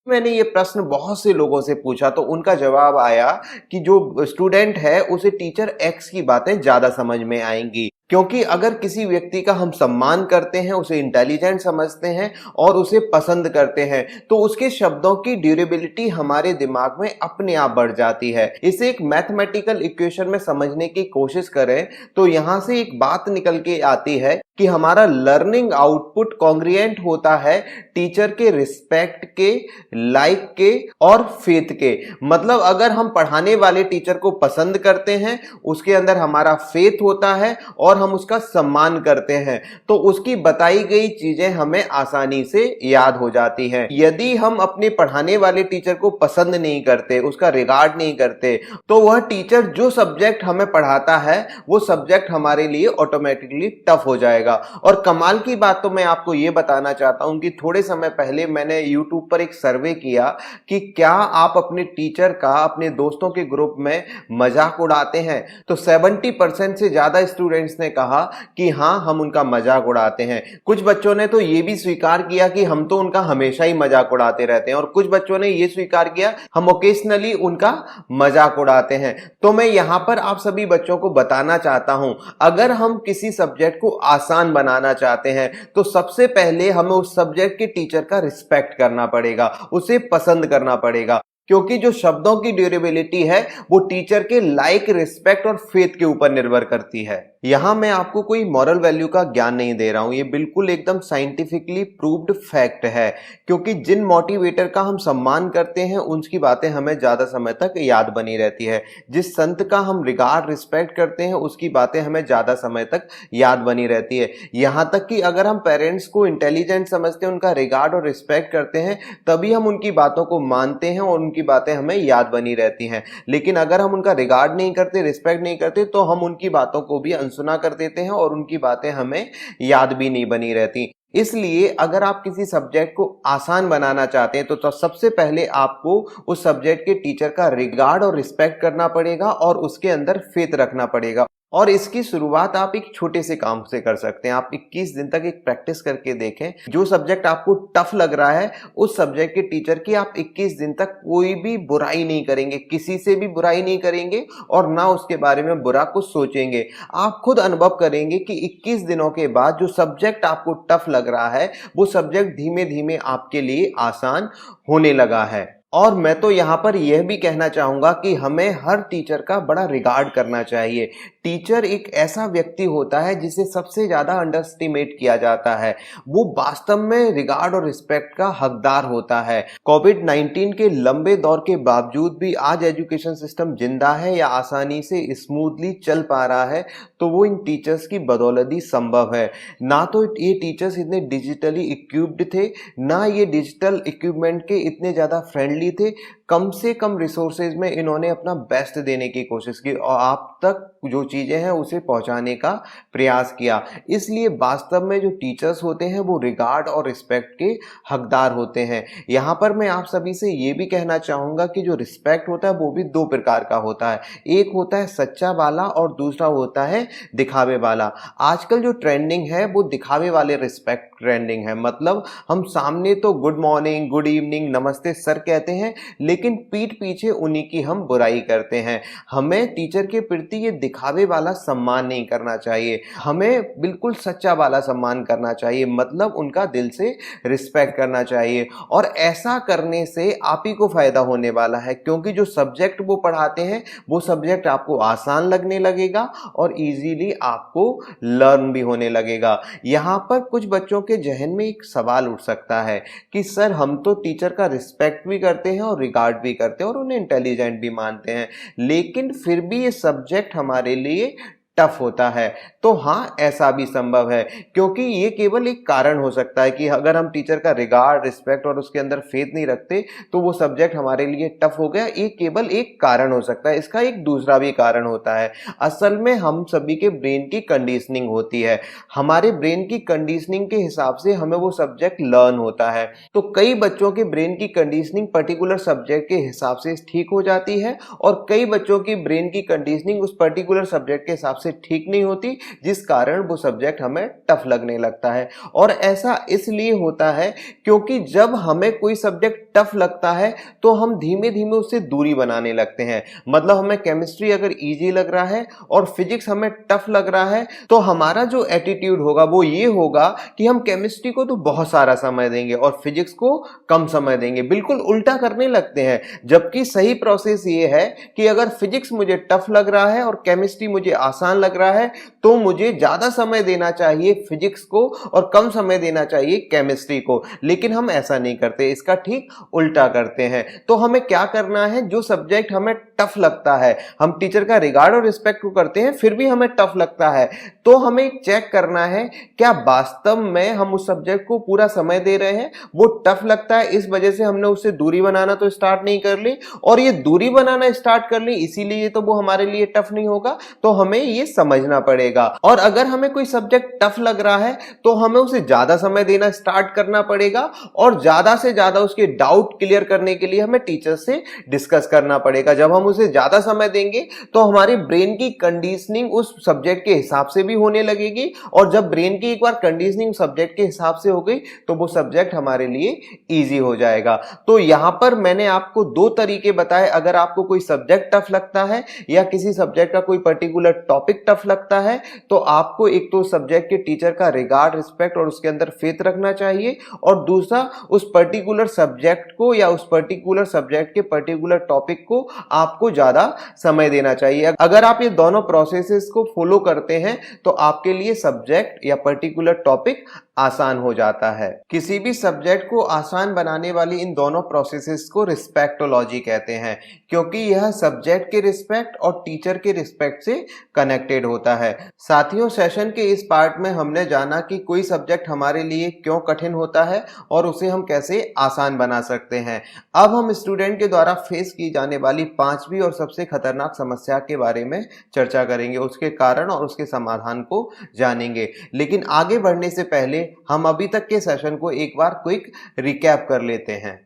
मैंने ये प्रश्न बहुत से लोगों से पूछा तो उनका जवाब आया कि जो स्टूडेंट है उसे टीचर एक्स की बातें ज्यादा समझ में आएंगी। क्योंकि अगर किसी व्यक्ति का हम सम्मान करते हैं, उसे इंटेलिजेंट समझते हैं और उसे पसंद करते हैं, तो उसके शब्दों की ड्यूरेबिलिटी हमारे दिमाग में अपने आप बढ़ जाती है। इसे एक मैथमेटिकल इक्वेशन में समझने की कोशिश करें तो यहां से एक बात निकल के आती है कि हमारा लर्निंग आउटपुट कॉन्ग्रिएंट होता है टीचर के रिस्पेक्ट के, लाइक के और फेथ के। मतलब अगर हम पढ़ाने वाले टीचर को पसंद करते हैं, उसके अंदर हमारा फेथ होता है और हम उसका सम्मान करते हैं, तो उसकी बताई गई चीजें हमें आसानी से याद हो जाती हैं। यदि हम अपने पढ़ाने वाले टीचर को पसंद नहीं करते, उसका रिगार्ड नहीं करते, तो वह टीचर जो सब्जेक्ट हमें पढ़ाता है वो सब्जेक्ट हमारे लिए ऑटोमेटिकली टफ हो जाएगा। और कमाल की बात तो मैं आपको यह बताना चाहता हूं कि थोड़े समय पहले मैंने YouTube पर एक सर्वे किया कि क्या आप अपने टीचर का अपने दोस्तों के ग्रुप में मजाक उड़ाते हैं, तो 70% से ज्यादा स्टूडेंट्स ने कहा कि हाँ, हम उनका मजाक उड़ाते हैं। कुछ बच्चों ने तो यह भी स्वीकार किया कि हम तो उनका हमेशा ही मजाक उड़ाते रहते हैं, और कुछ बच्चों ने यह स्वीकार किया हम ओकेजनली उनका मजाक उड़ाते हैं। तो मैं यहां पर आप सभी बच्चों को बताना चाहता हूं, अगर हम किसी सब्जेक्ट को आसान बनाना चाहते हैं तो सबसे पहले हमें उस सब्जेक्ट के टीचर का रिस्पेक्ट करना पड़ेगा, उसे पसंद करना पड़ेगा। क्योंकि जो शब्दों की ड्यूरेबिलिटी है वो टीचर के लाइक, रिस्पेक्ट और फेथ के ऊपर निर्भर करती है। यहां मैं आपको कोई मॉरल वैल्यू का ज्ञान नहीं दे रहा हूं, ये बिल्कुल एकदम साइंटिफिकली प्रूव्ड फैक्ट है। क्योंकि जिन मोटिवेटर का हम सम्मान करते हैं उनकी बातें हमें ज्यादा समय तक याद बनी रहती है। जिस संत का हम रिगार्ड, रिस्पेक्ट करते हैं उसकी बातें हमें ज्यादा समय तक याद बनी रहती है। यहां तक कि अगर हम पेरेंट्स को इंटेलिजेंट समझते हैं, उनका रिगार्ड और रिस्पेक्ट करते हैं, तभी हम उनकी बातों को मानते हैं और उनकी बातें हमें याद बनी रहती हैं। लेकिन अगर हम उनका रिगार्ड नहीं करते, रिस्पेक्ट नहीं करते, तो हम उनकी बातों को भी अनसुना कर देते हैं और उनकी बातें हमें याद भी नहीं बनी रहती। इसलिए अगर आप किसी सब्जेक्ट को आसान बनाना चाहते हैं तो सबसे पहले आपको उस सब्जेक्ट के टीचर का रिगार्ड और रिस्पेक्ट करना पड़ेगा और उसके अंदर फेथ रखना पड़ेगा। और इसकी शुरुआत आप एक छोटे से काम से कर सकते हैं। आप 21 दिन तक एक प्रैक्टिस करके देखें। जो सब्जेक्ट आपको टफ लग रहा है उस सब्जेक्ट के टीचर की आप 21 दिन तक कोई भी बुराई नहीं करेंगे, किसी से भी बुराई नहीं करेंगे और ना उसके बारे में बुरा कुछ सोचेंगे। आप खुद अनुभव करेंगे कि 21 दिनों के बाद जो सब्जेक्ट आपको टफ लग रहा है वो सब्जेक्ट धीमे धीमे आपके लिए आसान होने लगा है। और मैं तो यहाँ पर यह भी कहना चाहूंगा कि हमें हर टीचर का बड़ा रिगार्ड करना चाहिए। टीचर एक ऐसा व्यक्ति होता है जिसे सबसे ज्यादा अंडरएस्टिमेट किया जाता है। वो वास्तव में रिगार्ड और रिस्पेक्ट का हकदार होता है। कोविड-19 के लंबे दौर के बावजूद भी आज एजुकेशन सिस्टम जिंदा है या आसानी से स्मूथली चल पा रहा है तो वो इन टीचर्स की बदौलत ही संभव है। ना तो ये टीचर्स इतने डिजिटली इक्विप्ड थे, ना ये डिजिटल इक्विपमेंट के इतने ज्यादा फ्रेंडली थे। कम से कम रिसोर्सेज में इन्होंने अपना बेस्ट देने की कोशिश की और आप तक जो चीज़ें हैं उसे पहुंचाने का प्रयास किया। इसलिए वास्तव में जो टीचर्स होते हैं वो रिगार्ड और रिस्पेक्ट के हकदार होते हैं। यहाँ पर मैं आप सभी से ये भी कहना चाहूँगा कि जो रिस्पेक्ट होता है वो भी दो प्रकार का होता है, एक होता है सच्चा वाला और दूसरा होता है दिखावे वाला। आजकल जो ट्रेंडिंग है वो दिखावे वाले रिस्पेक्ट ट्रेंडिंग है, मतलब हम सामने तो गुड मॉर्निंग, गुड इवनिंग, नमस्ते सर कहते हैं, लेकिन पीठ पीछे उन्हीं की हम बुराई करते हैं। हमें टीचर के प्रति ये दिखावे वाला सम्मान नहीं करना चाहिए, हमें बिल्कुल सच्चा वाला सम्मान करना चाहिए, मतलब उनका दिल से रिस्पेक्ट करना चाहिए। और ऐसा करने से आप ही को फायदा होने वाला है, क्योंकि जो सब्जेक्ट वो पढ़ाते हैं वो सब्जेक्ट आपको आसान लगने लगेगा और इजीली आपको लर्न भी होने लगेगा। यहाँ पर कुछ बच्चों के जहन में एक सवाल उठ सकता है कि सर हम तो टीचर का रिस्पेक्ट भी करते हैं और रिगार्ड भी करते हैं और उन्हें इंटेलिजेंट भी मानते हैं, लेकिन फिर भी ये सब्जेक्ट हमारे लिए टफ होता है। तो हाँ, ऐसा भी संभव है, क्योंकि ये केवल एक कारण हो सकता है कि अगर हम टीचर का रिगार्ड, रिस्पेक्ट और उसके अंदर फेथ नहीं रखते तो वो सब्जेक्ट हमारे लिए टफ हो गया। ये केवल एक कारण हो सकता है, इसका एक दूसरा भी कारण होता है। असल में हम सभी के ब्रेन की कंडीशनिंग होती है, हमारे ब्रेन की कंडीशनिंग के हिसाब से हमें वो सब्जेक्ट लर्न होता है। तो कई बच्चों के ब्रेन की कंडीशनिंग पर्टिकुलर सब्जेक्ट के हिसाब से ठीक हो जाती है और कई बच्चों की ब्रेन की कंडीशनिंग उस पर्टिकुलर सब्जेक्ट के हिसाब से ठीक नहीं होती, जिस कारण वो सब्जेक्ट हमें टफ लगने लगता है। और ऐसा इसलिए होता है क्योंकि जब हमें कोई सब्जेक्ट टफ लगता है तो हम धीमे धीमे उससे दूरी बनाने लगते हैं। मतलब हमें केमिस्ट्री अगर इजी लग रहा है और फिजिक्स हमें टफ लग रहा है तो हमारा जो एटीट्यूड होगा वो ये होगा कि हम केमिस्ट्री को तो बहुत सारा समय देंगे और फिजिक्स को कम समय देंगे, बिल्कुल उल्टा करने लगते हैं। जबकि सही प्रोसेस ये है कि अगर फिजिक्स मुझे टफ लग रहा है और केमिस्ट्री मुझे आसान लग रहा है तो मुझे ज्यादा समय देना चाहिए फिजिक्स को और कम समय देना चाहिए केमिस्ट्री को, लेकिन हम ऐसा नहीं करते, इसका ठीक उल्टा करते हैं। तो हमें क्या करना है, जो सब्जेक्ट हमें टफ लगता है, हम टीचर का रिगार्ड और रिस्पेक्ट को करते हैं फिर भी हमें टफ लगता है, तो हमें चेक करना है क्या वास्तव में हम उस सब्जेक्ट को पूरा समय दे रहे हैं। वो टफ लगता है इस वजह से हमने उससे दूरी बनाना तो स्टार्ट नहीं कर ली, और ये दूरी बनाना स्टार्ट कर ली इसीलिए तो वो हमारे लिए टफ नहीं होगा। तो हमें ये समझना पड़ेगा। और अगर हमें कोई सब्जेक्ट टफ लग रहा है तो हमें उसे ज्यादा समय देना स्टार्ट करना पड़ेगा और ज्यादा से ज्यादा उसके डाउट क्लियर करने के लिए हमें टीचर से डिस्कस करना पड़ेगा। जब हम उसे ज्यादा समय देंगे तो हमारी ब्रेन की कंडीशनिंग उस सब्जेक्ट के हिसाब से भी होने लगेगी, और जब ब्रेन की एक बार कंडीशनिंग सब्जेक्ट के हिसाब से हो गई तो वो सब्जेक्ट हमारे लिए इजी हो जाएगा। तो यहां पर मैंने आपको दो तरीके बताए, अगर आपको कोई सब्जेक्ट टफ लगता है या किसी सब्जेक्ट का कोई पर्टिकुलर टॉपिक टफ लगता है तो आपको एक तो सब्जेक्ट के टीचर का रिगार्ड, रिस्पेक्ट और उसके अंदर फेथ रखना चाहिए, और दूसरा उस पर्टिकुलर सब्जेक्ट को या उस पर्टिकुलर सब्जेक्ट के पर्टिकुलर टॉपिक को आपको ज्यादा समय देना चाहिए। अगर आप ये दोनों प्रोसेसेस को फॉलो करते हैं तो आपके लिए सब्जेक्ट या पर्टिकुलर टॉपिक आसान हो जाता है। किसी भी सब्जेक्ट को आसान बनाने वाली इन दोनों प्रोसेसेस को रिस्पेक्टोलॉजी कहते हैं, क्योंकि यह सब्जेक्ट के रिस्पेक्ट और टीचर के रिस्पेक्ट से कनेक्टेड होता है। साथियों, सेशन के इस पार्ट में हमने जाना कि कोई सब्जेक्ट हमारे लिए क्यों कठिन होता है और उसे हम कैसे आसान बना सकते हैं। अब हम स्टूडेंट के द्वारा फेस की जाने वाली पांचवी और सबसे खतरनाक समस्या के बारे में चर्चा करेंगे, उसके कारण और उसके समाधान को जानेंगे। लेकिन आगे बढ़ने से पहले हम अभी तक के सेशन को एक बार क्विक रिकैप कर लेते हैं।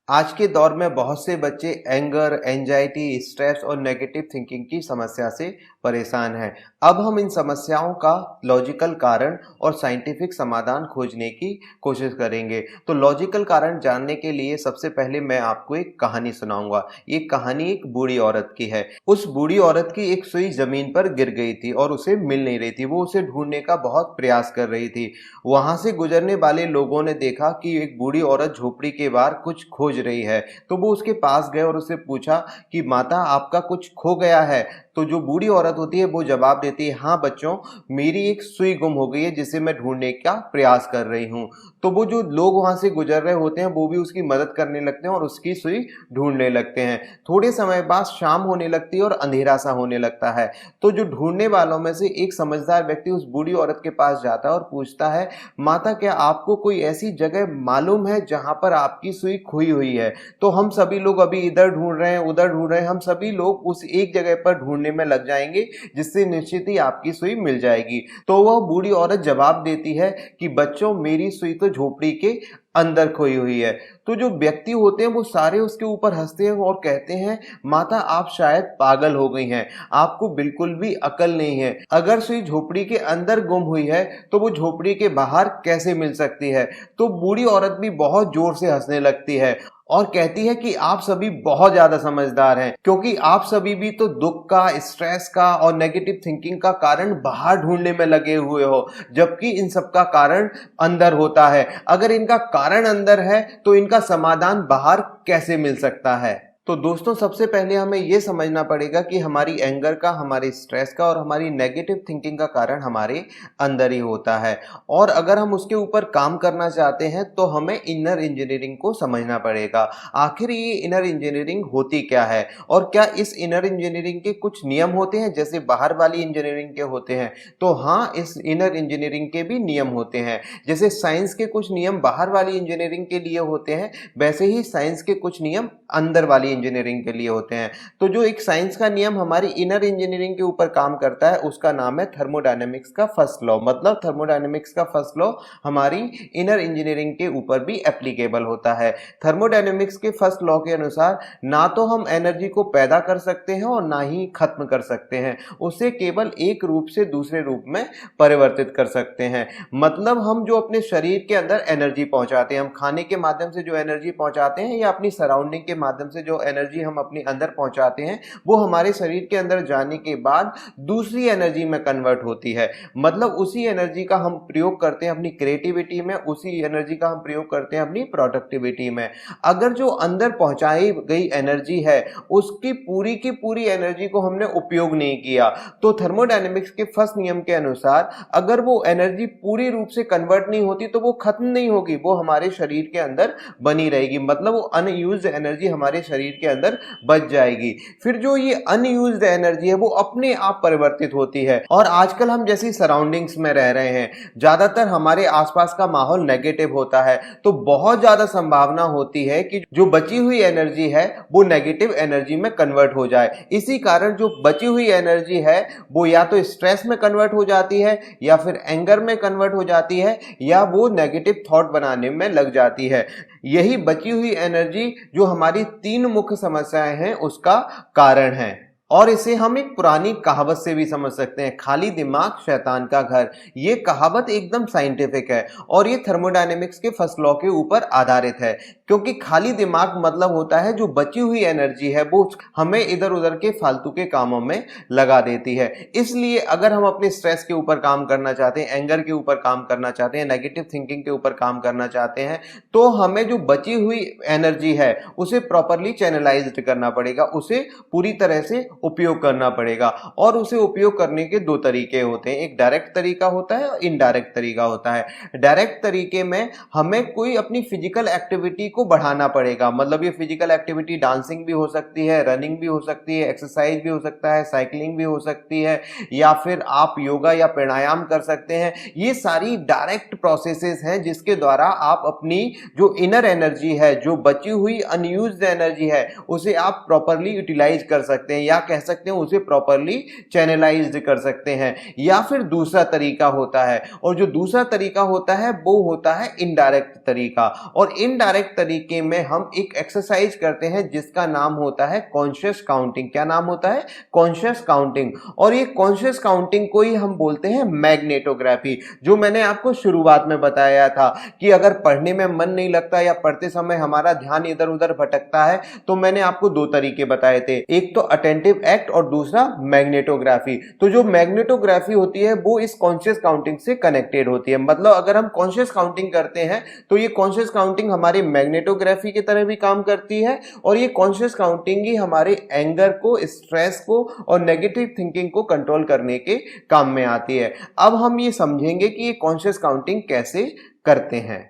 आज के दौर में बहुत से बच्चे एंगर, एंजाइटी, स्ट्रेस और नेगेटिव थिंकिंग की समस्या से परेशान है। अब हम इन समस्याओं का लॉजिकल कारण और साइंटिफिक समाधान खोजने की कोशिश करेंगे। तो लॉजिकल कारण जानने के लिए सबसे पहले मैं आपको एक कहानी सुनाऊंगा। ये कहानी एक बूढ़ी औरत की है। उस बूढ़ी औरत की एक सुई जमीन पर गिर गई थी और उसे मिल नहीं रही थी। वो उसे ढूंढने का बहुत प्रयास कर रही थी। वहां से गुजरने वाले लोगों ने देखा कि एक बूढ़ी औरत झोपड़ी के बाहर कुछ खोज रही है। तो वो उसके पास गए और उससे पूछा कि माता, आपका कुछ खो गया है? तो जो बूढ़ी औरत होती है वो जवाब देती है, हाँ बच्चों, मेरी एक सुई गुम हो गई है जिसे मैं ढूंढने का प्रयास कर रही हूँ। तो वो जो लोग वहां से गुजर रहे होते हैं वो भी उसकी मदद करने लगते हैं और उसकी सुई ढूंढने लगते हैं। थोड़े समय बाद शाम होने लगती है और अंधेरा सा होने लगता है। तो जो ढूंढने वालों में से एक समझदार व्यक्ति उस बूढ़ी औरत के पास जाता है और पूछता है, माता, क्या आपको कोई ऐसी जगह मालूम है जहां पर आपकी सुई खोई हुई है? तो हम सभी लोग अभी इधर ढूंढ रहे हैं, उधर ढूंढ रहे हैं, हम सभी लोग उस एक जगह पर ढूंढने में लग जाएंगे जिससे निश्चित ही आपकी सुई मिल जाएगी। तो वह बूढ़ी औरत जवाब देती है कि बच्चों, मेरी सुई तो झोपड़ी के अंदर खोई हुई है। तो जो व्यक्ति होते हैं वो सारे उसके ऊपर हंसते हैं और कहते हैं, माता, आप शायद पागल हो गई हैं, आपको बिल्कुल भी अकल नहीं है। अगर सुई झोपड़ी के अंदर गुम हुई है तो वो झोपड़ी के बाहर कैसे मिल सकती है? तो बूढ़ी औरत भी बहुत जोर से हंसने लगती है और कहती है कि आप सभी बहुत ज्यादा समझदार हैं, क्योंकि आप सभी भी तो दुख का, स्ट्रेस का और नेगेटिव थिंकिंग का कारण बाहर ढूंढने में लगे हुए हो, जबकि इन सब का कारण अंदर होता है। अगर इनका कारण अंदर है तो इनका समाधान बाहर कैसे मिल सकता है? तो दोस्तों, सबसे पहले हमें यह समझना पड़ेगा कि हमारी एंगर का, हमारी स्ट्रेस का और हमारी नेगेटिव थिंकिंग का कारण हमारे अंदर ही होता है। और अगर हम उसके ऊपर काम करना चाहते हैं तो हमें इनर इंजीनियरिंग को समझना पड़ेगा। आखिर ये इनर इंजीनियरिंग होती क्या है और क्या इस इनर इंजीनियरिंग के कुछ नियम होते हैं जैसे बाहर वाली इंजीनियरिंग के होते हैं? तो हाँ, इस इनर इंजीनियरिंग के भी नियम होते हैं। जैसे साइंस के कुछ नियम बाहर वाली इंजीनियरिंग के लिए होते हैं, वैसे ही साइंस के कुछ नियम अंदर वाली इंजीनियरिंग के लिए होते हैं। तो जो एक साइंस का नियम हमारी इनर इंजीनियरिंग के ऊपर काम करता है उसका नाम है थर्मोडायनेमिक्स का फर्स्ट लॉ। मतलब थर्मोडायनेमिक्स का फर्स्ट लॉ हमारी इनर इंजीनियरिंग के ऊपर भी एप्लीकेबल होता है। थर्मोडायनेमिक्स के फर्स्ट लॉ के अनुसार ना तो हम एनर्जी को पैदा कर सकते हैं और ना ही खत्म कर सकते हैं, उसे केवल एक रूप से दूसरे रूप में परिवर्तित कर सकते हैं। मतलब हम जो अपने शरीर के अंदर एनर्जी पहुंचाते हैं, हम खाने के माध्यम से जो एनर्जी पहुंचाते हैं या अपनी सराउंडिंग के माध्यम से जो एनर्जी हम अपने अंदर पहुंचाते हैं, वो हमारे शरीर के अंदर जाने के बाद दूसरी एनर्जी में कन्वर्ट होती है। मतलब उसी एनर्जी का हम प्रयोग करते हैं अपनी क्रिएटिविटी में, उसी एनर्जी का हम प्रयोग करते हैं अपनी प्रोडक्टिविटी में। अगर जो अंदर पहुंचाई गई एनर्जी है उसकी पूरी की पूरी एनर्जी को हमने उपयोग नहीं किया, तो थर्मोडायनेमिक्स के फर्स्ट नियम के अनुसार अगर वो एनर्जी पूरी रूप से कन्वर्ट नहीं होती तो वो खत्म नहीं होगी, वो हमारे शरीर के अंदर बनी रहेगी। मतलब वो अनयूज्ड एनर्जी हमारे शरीर के अंदर बच जाएगी। फिर जो ये अनयूज्ड एनर्जी है वो अपने आप परिवर्तित होती है। और आजकल हम जैसी सराउंडिंग्स में रह रहे हैं, ज्यादातर हमारे आसपास का माहौल नेगेटिव होता है, तो बहुत ज्यादा संभावना होती है कि जो बची हुई एनर्जी है वो नेगेटिव एनर्जी में कन्वर्ट हो जाए। इसी कारण जो बची हुई एनर्जी है वो या तो स्ट्रेस में कन्वर्ट हो जाती है या फिर एंगर में कन्वर्ट हो जाती है या वो नेगेटिव थॉट बनाने में लग जाती है। यही बची हुई एनर्जी जो हमारी 3 मुख्य समस्याएं हैं उसका कारण है। और इसे हम एक पुरानी कहावत से भी समझ सकते हैं, खाली दिमाग शैतान का घर। ये कहावत एकदम साइंटिफिक है और ये थर्मोडायनेमिक्स के फर्स्ट लॉ के ऊपर आधारित है, क्योंकि खाली दिमाग मतलब होता है जो बची हुई एनर्जी है वो हमें इधर उधर के फालतू के कामों में लगा देती है। इसलिए अगर हम अपने स्ट्रेस के ऊपर काम करना चाहते हैं, एंगर के ऊपर काम करना चाहते हैं, नेगेटिव थिंकिंग के ऊपर काम करना चाहते हैं, तो हमें जो बची हुई एनर्जी है उसे प्रॉपरली चैनलाइज्ड करना पड़ेगा, उसे पूरी तरह से उपयोग करना पड़ेगा। और उसे उपयोग करने के 2 तरीके होते हैं, एक डायरेक्ट तरीका होता है और इनडायरेक्ट तरीका होता है। डायरेक्ट तरीके में हमें कोई अपनी फिजिकल एक्टिविटी को बढ़ाना पड़ेगा। मतलब ये फिजिकल एक्टिविटी डांसिंग भी हो सकती है, रनिंग भी हो सकती है, एक्सरसाइज भी हो सकता है, साइकिलिंग भी हो सकती है, या फिर आप योगा या प्राणायाम कर सकते हैं। ये सारी डायरेक्ट प्रोसेसेस हैं जिसके द्वारा आप अपनी जो इनर एनर्जी है, जो बची हुई अनयूज्ड एनर्जी है, उसे आप प्रॉपरली यूटिलाइज कर सकते हैं या कह सकते हैं उसे प्रॉपरली चैनलाइज्ड कर सकते हैं। या फिर दूसरा तरीका होता है, और जो दूसरा तरीका होता है वो होता है इनडायरेक्ट तरीका। और इनडायरेक्ट तरीके में हम एक एक्सरसाइज करते हैं जिसका नाम होता है कॉन्शियस काउंटिंग। क्या नाम होता है? Conscious counting. और ये कॉन्शियस काउंटिंग को ही हम बोलते हैं मैग्नेटोग्राफी। जो मैंने आपको शुरुआत में बताया था कि अगर पढ़ने में मन नहीं लगता या पढ़ते समय हमारा ध्यान इधर उधर भटकता है, तो मैंने आपको दो तरीके बताए थे, एक तो अटेंटिव एक्ट और दूसरा मैग्नेटोग्राफी। तो जो मैग्नेटोग्राफी होती है वो इस कॉन्शियस काउंटिंग से कनेक्टेड होती है। मतलब अगर हम कॉन्शियस काउंटिंग करते हैं तो ये कॉन्शियस काउंटिंग हमारी मैग्नेटोग्राफी की तरह भी काम करती है, और ये कॉन्शियस काउंटिंग ही हमारे एंगर को, स्ट्रेस को और नेगेटिव थिंकिंग को कंट्रोल करने के काम में आती है। अब हम ये समझेंगे कि ये कॉन्शियस काउंटिंग कैसे करते हैं।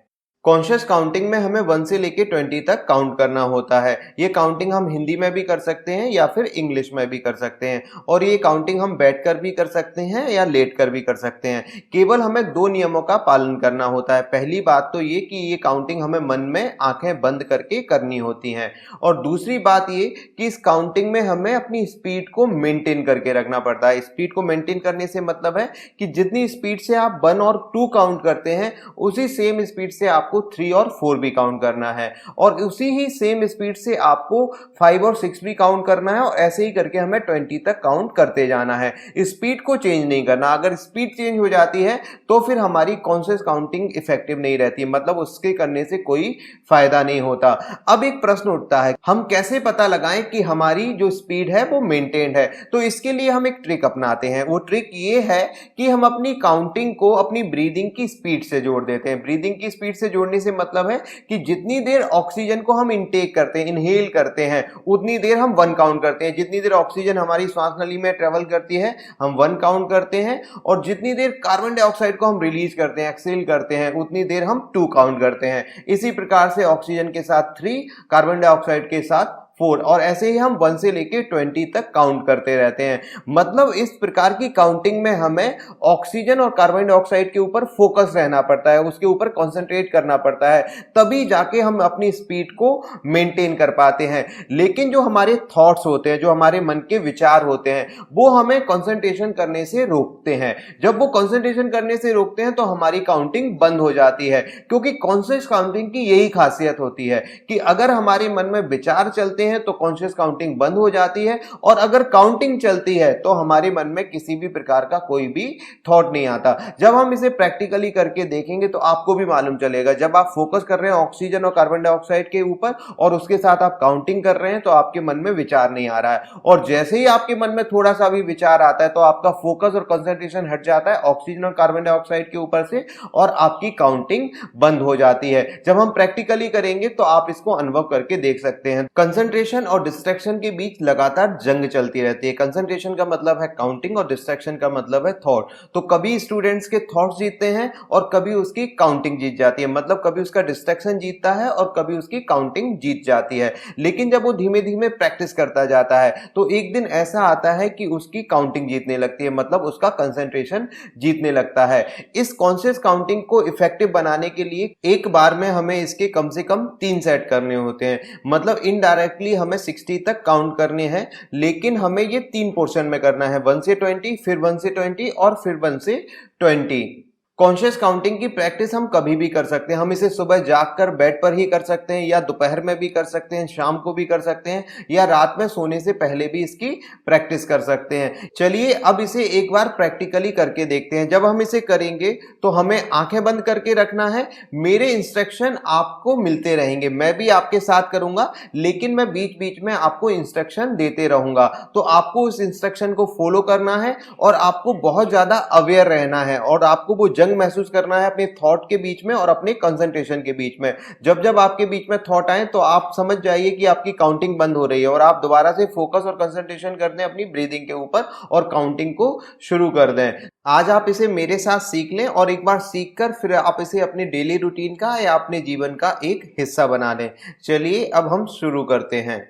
कॉन्शियस काउंटिंग में हमें 1 से लेके 20 तक काउंट करना होता है। ये काउंटिंग हम हिंदी में भी कर सकते हैं या फिर इंग्लिश में भी कर सकते हैं, और ये काउंटिंग हम बैठकर भी कर सकते हैं या लेटकर भी कर सकते हैं। केवल हमें 2 नियमों का पालन करना होता है। पहली बात तो ये कि ये काउंटिंग हमें मन में आंखें बंद करके करनी होती है, और दूसरी बात ये कि इस काउंटिंग में हमें अपनी स्पीड को मेंटेन करके रखना पड़ता है। स्पीड को मेंटेन करने से मतलब है कि जितनी स्पीड से आप 1 और 2 काउंट करते हैं उसी सेम स्पीड से आपको 3 और 4 भी काउंट करना है, और उसी ही सेम स्पीड से आपको 5 और 6 भी काउंट करना है, और ऐसे ही करके हमें 20 तक काउंट करते जाना है। स्पीड को चेंज नहीं करना। अगर स्पीड चेंज हो जाती है तो फिर हमारी कॉन्शियस काउंटिंग इफेक्टिव नहीं रहती, मतलब उसके करने से कोई फायदा नहीं होता। अब एक प्रश्न उठता है, हम कैसे पता लगाएं कि हमारी जो स्पीड है वो मेंटेन्ड है? तो इसके लिए हम एक ट्रिक अपनाते हैं। वो ट्रिक ये है कि हम अपनी काउंटिंग को अपनी ब्रीदिंग की स्पीड से जोड़ देते हैं। ब्रीदिंग की स्पीड से जोड़ने से मतलब है कि जितनी देर ऑक्सीजन को हम इनटेक करते हैं, इनहेल करते हैं, उतनी देर हम 1 काउंट करते हैं। जितनी देर ऑक्सीजन हमारी श्वास नली में ट्रेवल करती है हम 1 काउंट करते हैं, और जितनी देर कार्बन डाइऑक्साइड को हम रिलीज करते हैं, एक्सहेल करते हैं, उतनी देर हम 2 काउंट करते हैं। इसी प्रकार से ऑक्सीजन के साथ 3, कार्बन डाइऑक्साइड के साथ 4, और ऐसे ही हम 1 से लेके 20 तक काउंट करते रहते हैं। मतलब इस प्रकार की काउंटिंग में हमें ऑक्सीजन और कार्बन डाइऑक्साइड के ऊपर फोकस रहना पड़ता है, उसके ऊपर कंसंट्रेट करना पड़ता है, तभी जाके हम अपनी स्पीड को मेंटेन कर पाते हैं। लेकिन जो हमारे थॉट्स होते हैं, जो हमारे मन के विचार होते हैं, वो हमें कंसंट्रेशन करने से रोकते हैं। जब वो कंसंट्रेशन करने से रोकते हैं तो हमारी काउंटिंग बंद हो जाती है, क्योंकि कॉन्शियस काउंटिंग की यही खासियत होती है कि अगर हमारे मन में विचार चलते हैं तो कॉन्शियस काउंटिंग बंद हो जाती है, और अगर काउंटिंग चलती है तो हमारे मन में किसी भी प्रकार का कोई भी थॉट नहीं आता। जब हम इसे प्रैक्टिकली करके देखेंगे तो आपको भी मालूम चलेगा। जब आप फोकस कर रहे हैं ऑक्सीजन और कार्बन डाइऑक्साइड के ऊपर और उसके साथ आप काउंटिंग कर रहे हैं तो आपके मन में विचार नहीं आ रहा है, और जैसे ही आपके मन में थोड़ा सा भी विचार आता है तो आपका फोकस और कंसंट्रेशन हट जाता है ऑक्सीजन और कार्बन डाइऑक्साइड के ऊपर से, और आपकी काउंटिंग बंद हो जाती है। जब हम प्रैक्टिकली करेंगे तो आप इसको अनुभव करके देख सकते हैं। कंसंट्रेशन और डिस्ट्रैक्शन के बीच लगातार जंग चलती रहती है। कंसंट्रेशन का मतलब है काउंटिंग और डिस्ट्रैक्शन का मतलब है थॉट। तो कभी स्टूडेंट्स के थॉट्स जीतते हैं और कभी उसकी काउंटिंग जीत जाती है, मतलब कभी उसका डिस्ट्रैक्शन जीतता है और कभी उसकी काउंटिंग जीत जाती है। लेकिन जब वो धीमे धीमे प्रैक्टिस करता जाता है तो एक दिन ऐसा आता है कि उसकी काउंटिंग जीतने लगती है, मतलब उसका कंसंट्रेशन जीतने लगता है। इस कॉन्शियस काउंटिंग को इफेक्टिव बनाने के लिए एक बार में हमें इसके कम से कम 3 सेट करने होते हैं। मतलब इनडायरेक्टली हमें 60 तक काउंट करने हैं, लेकिन हमें ये 3 पोर्शन में करना है, 1 से 20, फिर 1 से 20 और फिर 1 से 20। कॉन्शियस काउंटिंग की प्रैक्टिस हम कभी भी कर सकते हैं। हम इसे सुबह जागकर बेड पर ही कर सकते हैं, या दोपहर में भी कर सकते हैं, शाम को भी कर सकते हैं, या रात में सोने से पहले भी इसकी प्रैक्टिस कर सकते हैं। चलिए अब इसे एक बार प्रैक्टिकली करके देखते हैं। जब हम इसे करेंगे तो हमें आंखें बंद करके रखना है। मेरे इंस्ट्रक्शन आपको मिलते रहेंगे, मैं भी आपके साथ करूंगा, लेकिन मैं बीच बीच में आपको इंस्ट्रक्शन देते रहूंगा। तो आपको उस इंस्ट्रक्शन को फॉलो करना है, और आपको बहुत ज्यादा अवेयर रहना है, और आपको वो महसूस करना है अपने थॉट के बीच में और अपने कंसंट्रेशन के बीच में। जब जब आपके बीच में थॉट आए तो आप समझ जाइए कि आपकी काउंटिंग बंद हो रही है, और आप दोबारा से फोकस और कंसंट्रेशन कर दें अपनी ब्रीदिंग के ऊपर और काउंटिंग को शुरू कर दें। आज आप इसे मेरे साथ सीख लें, और एक बार सीखकर फिर आप इसे अपने डेली रूटीन का या अपने जीवन का एक हिस्सा बना लें। चलिए अब हम शुरू करते हैं।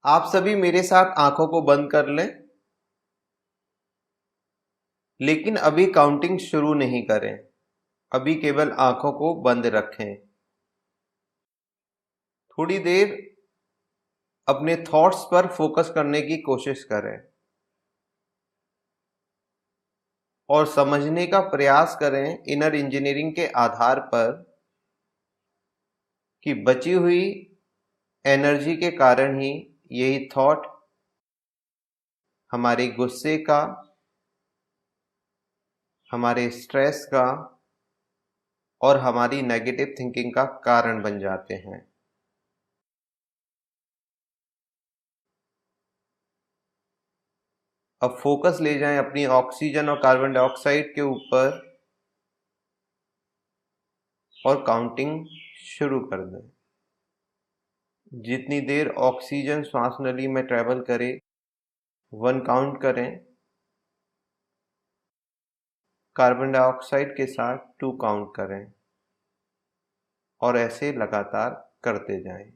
आप सभी मेरे साथ आंखों को बंद कर लें, लेकिन अभी काउंटिंग शुरू नहीं करें। अभी केवल आंखों को बंद रखें। थोड़ी देर अपने थॉट्स पर फोकस करने की कोशिश करें। और समझने का प्रयास करें इनर इंजीनियरिंग के आधार पर कि बची हुई एनर्जी के कारण ही यही थॉट हमारे गुस्से का, हमारे स्ट्रेस का और हमारी नेगेटिव थिंकिंग का कारण बन जाते हैं। अब फोकस ले जाएं अपनी ऑक्सीजन और कार्बन डाइऑक्साइड के ऊपर और काउंटिंग शुरू कर दें। जितनी देर ऑक्सीजन श्वास नली में ट्रेवल करे 1 काउंट करें, कार्बन डाइऑक्साइड के साथ 2 काउंट करें और ऐसे लगातार करते जाएं।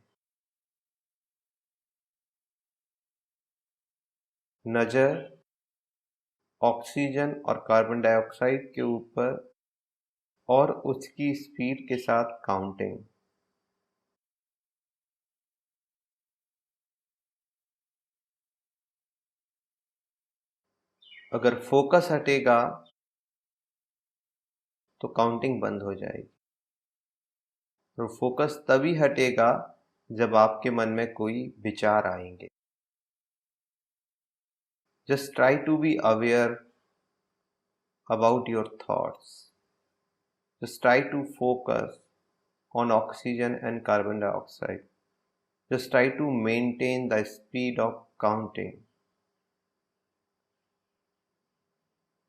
नज़र ऑक्सीजन और कार्बन डाइऑक्साइड के ऊपर और उसकी स्पीड के साथ काउंटिंग। अगर फोकस हटेगा तो काउंटिंग बंद हो जाएगी। और फोकस तभी हटेगा जब आपके मन में कोई विचार आएंगे। Just try to be aware about your thoughts. Just try to focus on oxygen and carbon dioxide. Just try to maintain the speed of counting.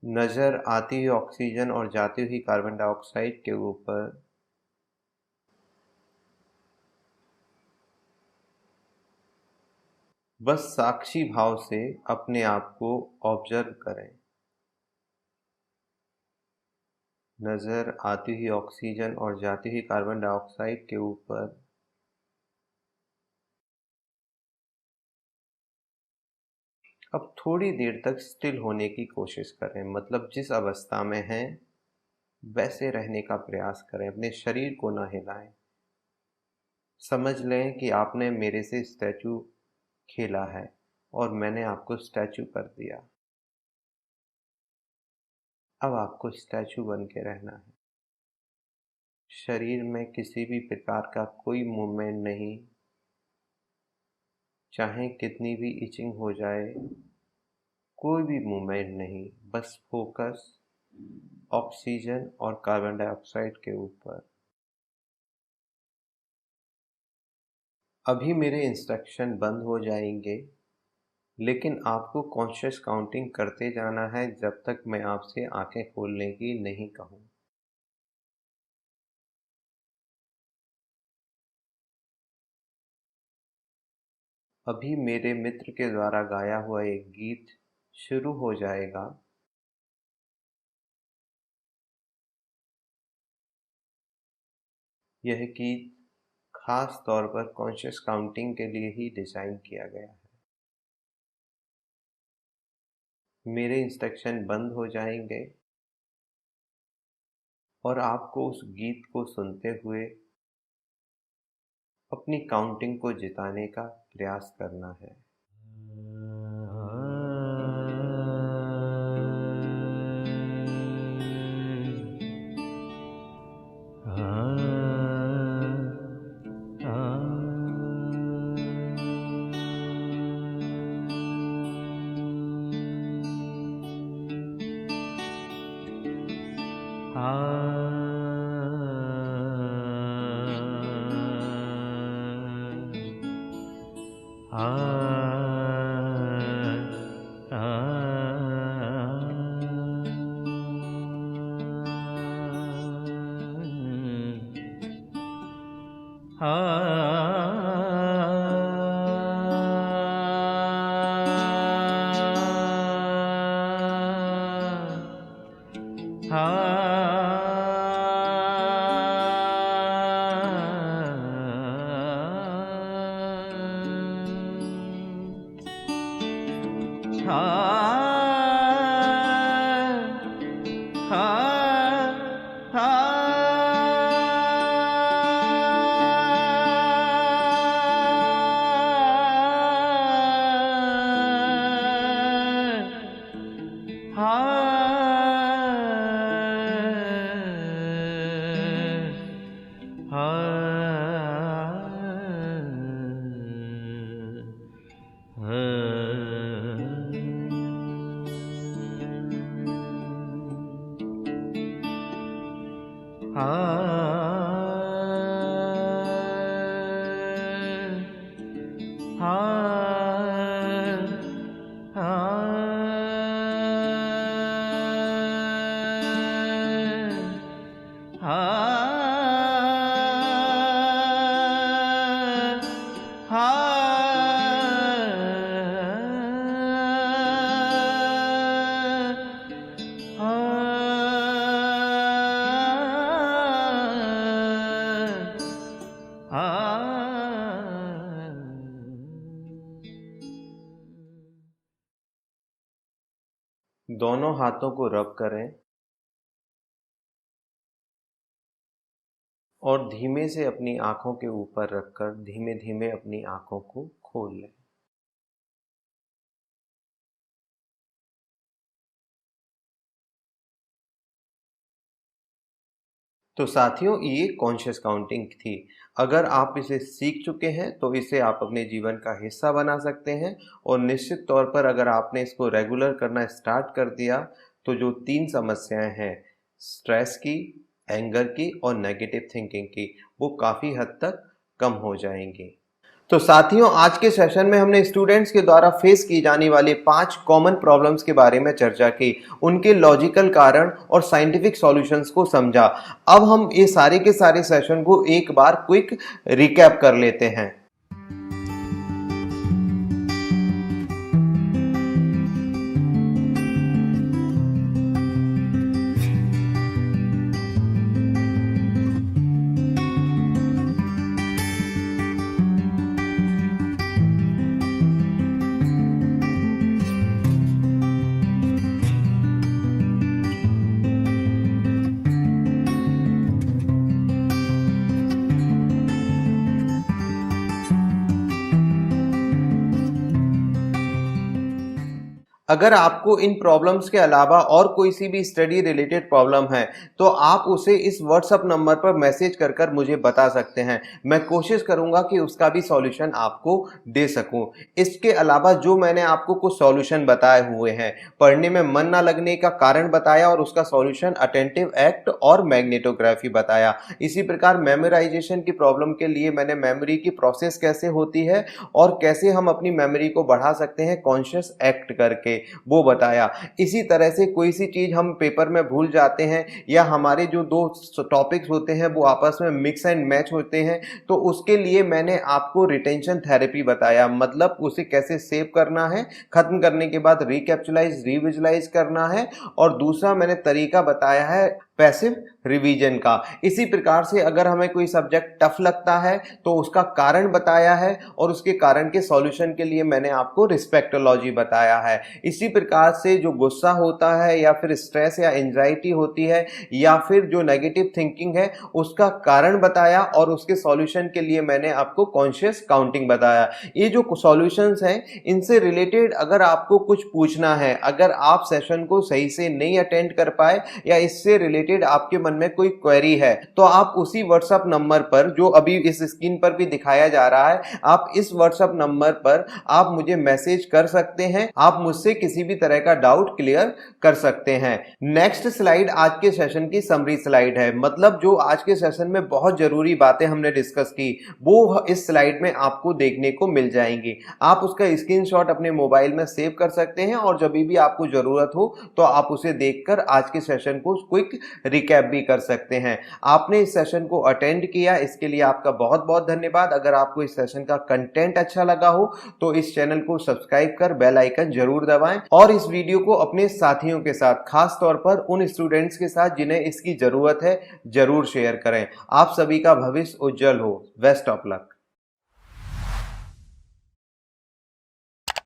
नज़र आती हुई ऑक्सीजन और जाती हुई कार्बन डाइऑक्साइड के ऊपर बस साक्षी भाव से अपने आप को ऑब्जर्व करें। नज़र आती हुई ऑक्सीजन और जाती हुई कार्बन डाइऑक्साइड के ऊपर अब थोड़ी देर तक स्टिल होने की कोशिश करें। मतलब जिस अवस्था में हैं वैसे रहने का प्रयास करें। अपने शरीर को ना हिलाएं। समझ लें कि आपने मेरे से स्टैचू खेला है और मैंने आपको स्टैचू कर दिया। अब आपको स्टैचू बन के रहना है। शरीर में किसी भी प्रकार का कोई मूवमेंट नहीं, चाहे कितनी भी इचिंग हो जाए, कोई भी मूवमेंट नहीं। बस फोकस ऑक्सीजन और कार्बन डाइऑक्साइड के ऊपर। अभी मेरे इंस्ट्रक्शन बंद हो जाएंगे, लेकिन आपको कॉन्शियस काउंटिंग करते जाना है जब तक मैं आपसे आंखें खोलने की नहीं कहूँ। अभी मेरे मित्र के द्वारा गाया हुआ एक गीत शुरू हो जाएगा। यह गीत खास तौर पर कॉन्शियस काउंटिंग के लिए ही डिज़ाइन किया गया है। मेरे इंस्ट्रक्शन बंद हो जाएंगे और आपको उस गीत को सुनते हुए अपनी काउंटिंग को जिताने का प्रयास करना है। दोनों हाथों को रब करें और धीमे से अपनी आंखों के ऊपर रखकर धीमे धीमे अपनी आंखों को खोल लें। तो साथियों, ये कॉन्शियस काउंटिंग थी। अगर आप इसे सीख चुके हैं तो इसे आप अपने जीवन का हिस्सा बना सकते हैं और निश्चित तौर पर अगर आपने इसको रेगुलर करना स्टार्ट कर दिया तो जो 3 समस्याएं हैं, स्ट्रेस की, एंगर की और नेगेटिव थिंकिंग की, वो काफ़ी हद तक कम हो जाएंगी। तो साथियों, आज के सेशन में हमने स्टूडेंट्स के द्वारा फेस की जाने वाली 5 कॉमन प्रॉब्लम्स के बारे में चर्चा की, उनके लॉजिकल कारण और साइंटिफिक सॉल्यूशंस को समझा। अब हम ये सारे के सारे सेशन को एक बार क्विक रिकैप कर लेते हैं। अगर आपको इन प्रॉब्लम्स के अलावा और कोई सी भी स्टडी रिलेटेड प्रॉब्लम है तो आप उसे इस व्हाट्सएप नंबर पर मैसेज कर कर मुझे बता सकते हैं। मैं कोशिश करूंगा कि उसका भी सॉल्यूशन आपको दे सकूं। इसके अलावा जो मैंने आपको कुछ सॉल्यूशन बताए हुए हैं, पढ़ने में मन ना लगने का कारण बताया और उसका सॉल्यूशन अटेंटिव एक्ट और मैग्नेटोग्राफी बताया। इसी प्रकार मेमोराइजेशन की प्रॉब्लम के लिए मैंने मेमोरी की प्रोसेस कैसे होती है और कैसे हम अपनी मेमोरी को बढ़ा सकते हैं कॉन्शियस एक्ट करके, वो बताया। इसी तरह से कोई सी चीज हम पेपर में भूल जाते हैं या हमारे जो 2 टॉपिक्स होते हैं वो आपस में मिक्स एंड मैच होते हैं, तो उसके लिए मैंने आपको रिटेंशन थेरेपी बताया, मतलब उसे कैसे सेव करना है, खत्म करने के बाद रिकैप्चुलाइज रिविजुलाइज करना है। और दूसरा मैंने तरीका बताया है पैसिव रिवीजन का। इसी प्रकार से अगर हमें कोई सब्जेक्ट टफ लगता है तो उसका कारण बताया है और उसके कारण के सॉल्यूशन के लिए मैंने आपको रिस्पेक्टोलॉजी बताया है। इसी प्रकार से जो गुस्सा होता है या फिर स्ट्रेस या एंजाइटी होती है या फिर जो नेगेटिव थिंकिंग है, उसका कारण बताया और उसके सॉल्यूशन के लिए मैंने आपको कॉन्शियस काउंटिंग बताया। ये जो सॉल्यूशंस हैं, इनसे रिलेटेड अगर आपको कुछ पूछना है, अगर आप सेशन को सही से नहीं अटेंड कर पाए या इससे रिलेटेड आपके मन में कोई क्वेरी है, तो आप उसी व्हाट्सएप नंबर पर जो अभी इस स्क्रीन पर भी दिखाया जा रहा है, आप इस व्हाट्सएप नंबर पर आप मुझे मैसेज कर सकते हैं। आप मुझसे किसी भी तरह का डाउट क्लियर कर सकते हैं। नेक्स्ट स्लाइड आज के सेशन की समरी स्लाइड है, मतलब जो आज के सेशन में बहुत जरूरी बातें हमने डिस्कस की वो इस स्लाइड में आपको देखने को मिल जाएंगी। आप उसका स्क्रीनशॉट अपने मोबाइल में सेव कर सकते हैं और जब भी आपको जरूरत हो तो आप उसे देखकर आज के सेशन को क्विक रिकैप भी कर सकते हैं। आपने इस सेशन को अटेंड किया, इसके लिए आपका बहुत बहुत धन्यवाद। अगर आपको इस सेशन का कंटेंट अच्छा लगा हो तो इस चैनल को सब्सक्राइब कर बेल आइकन जरूर दबाएं और इस वीडियो को अपने साथियों के साथ, खास तौर पर उन स्टूडेंट्स के साथ जिन्हें इसकी जरूरत है, जरूर शेयर करें। आप सभी का भविष्य उज्जवल हो। Best of luck.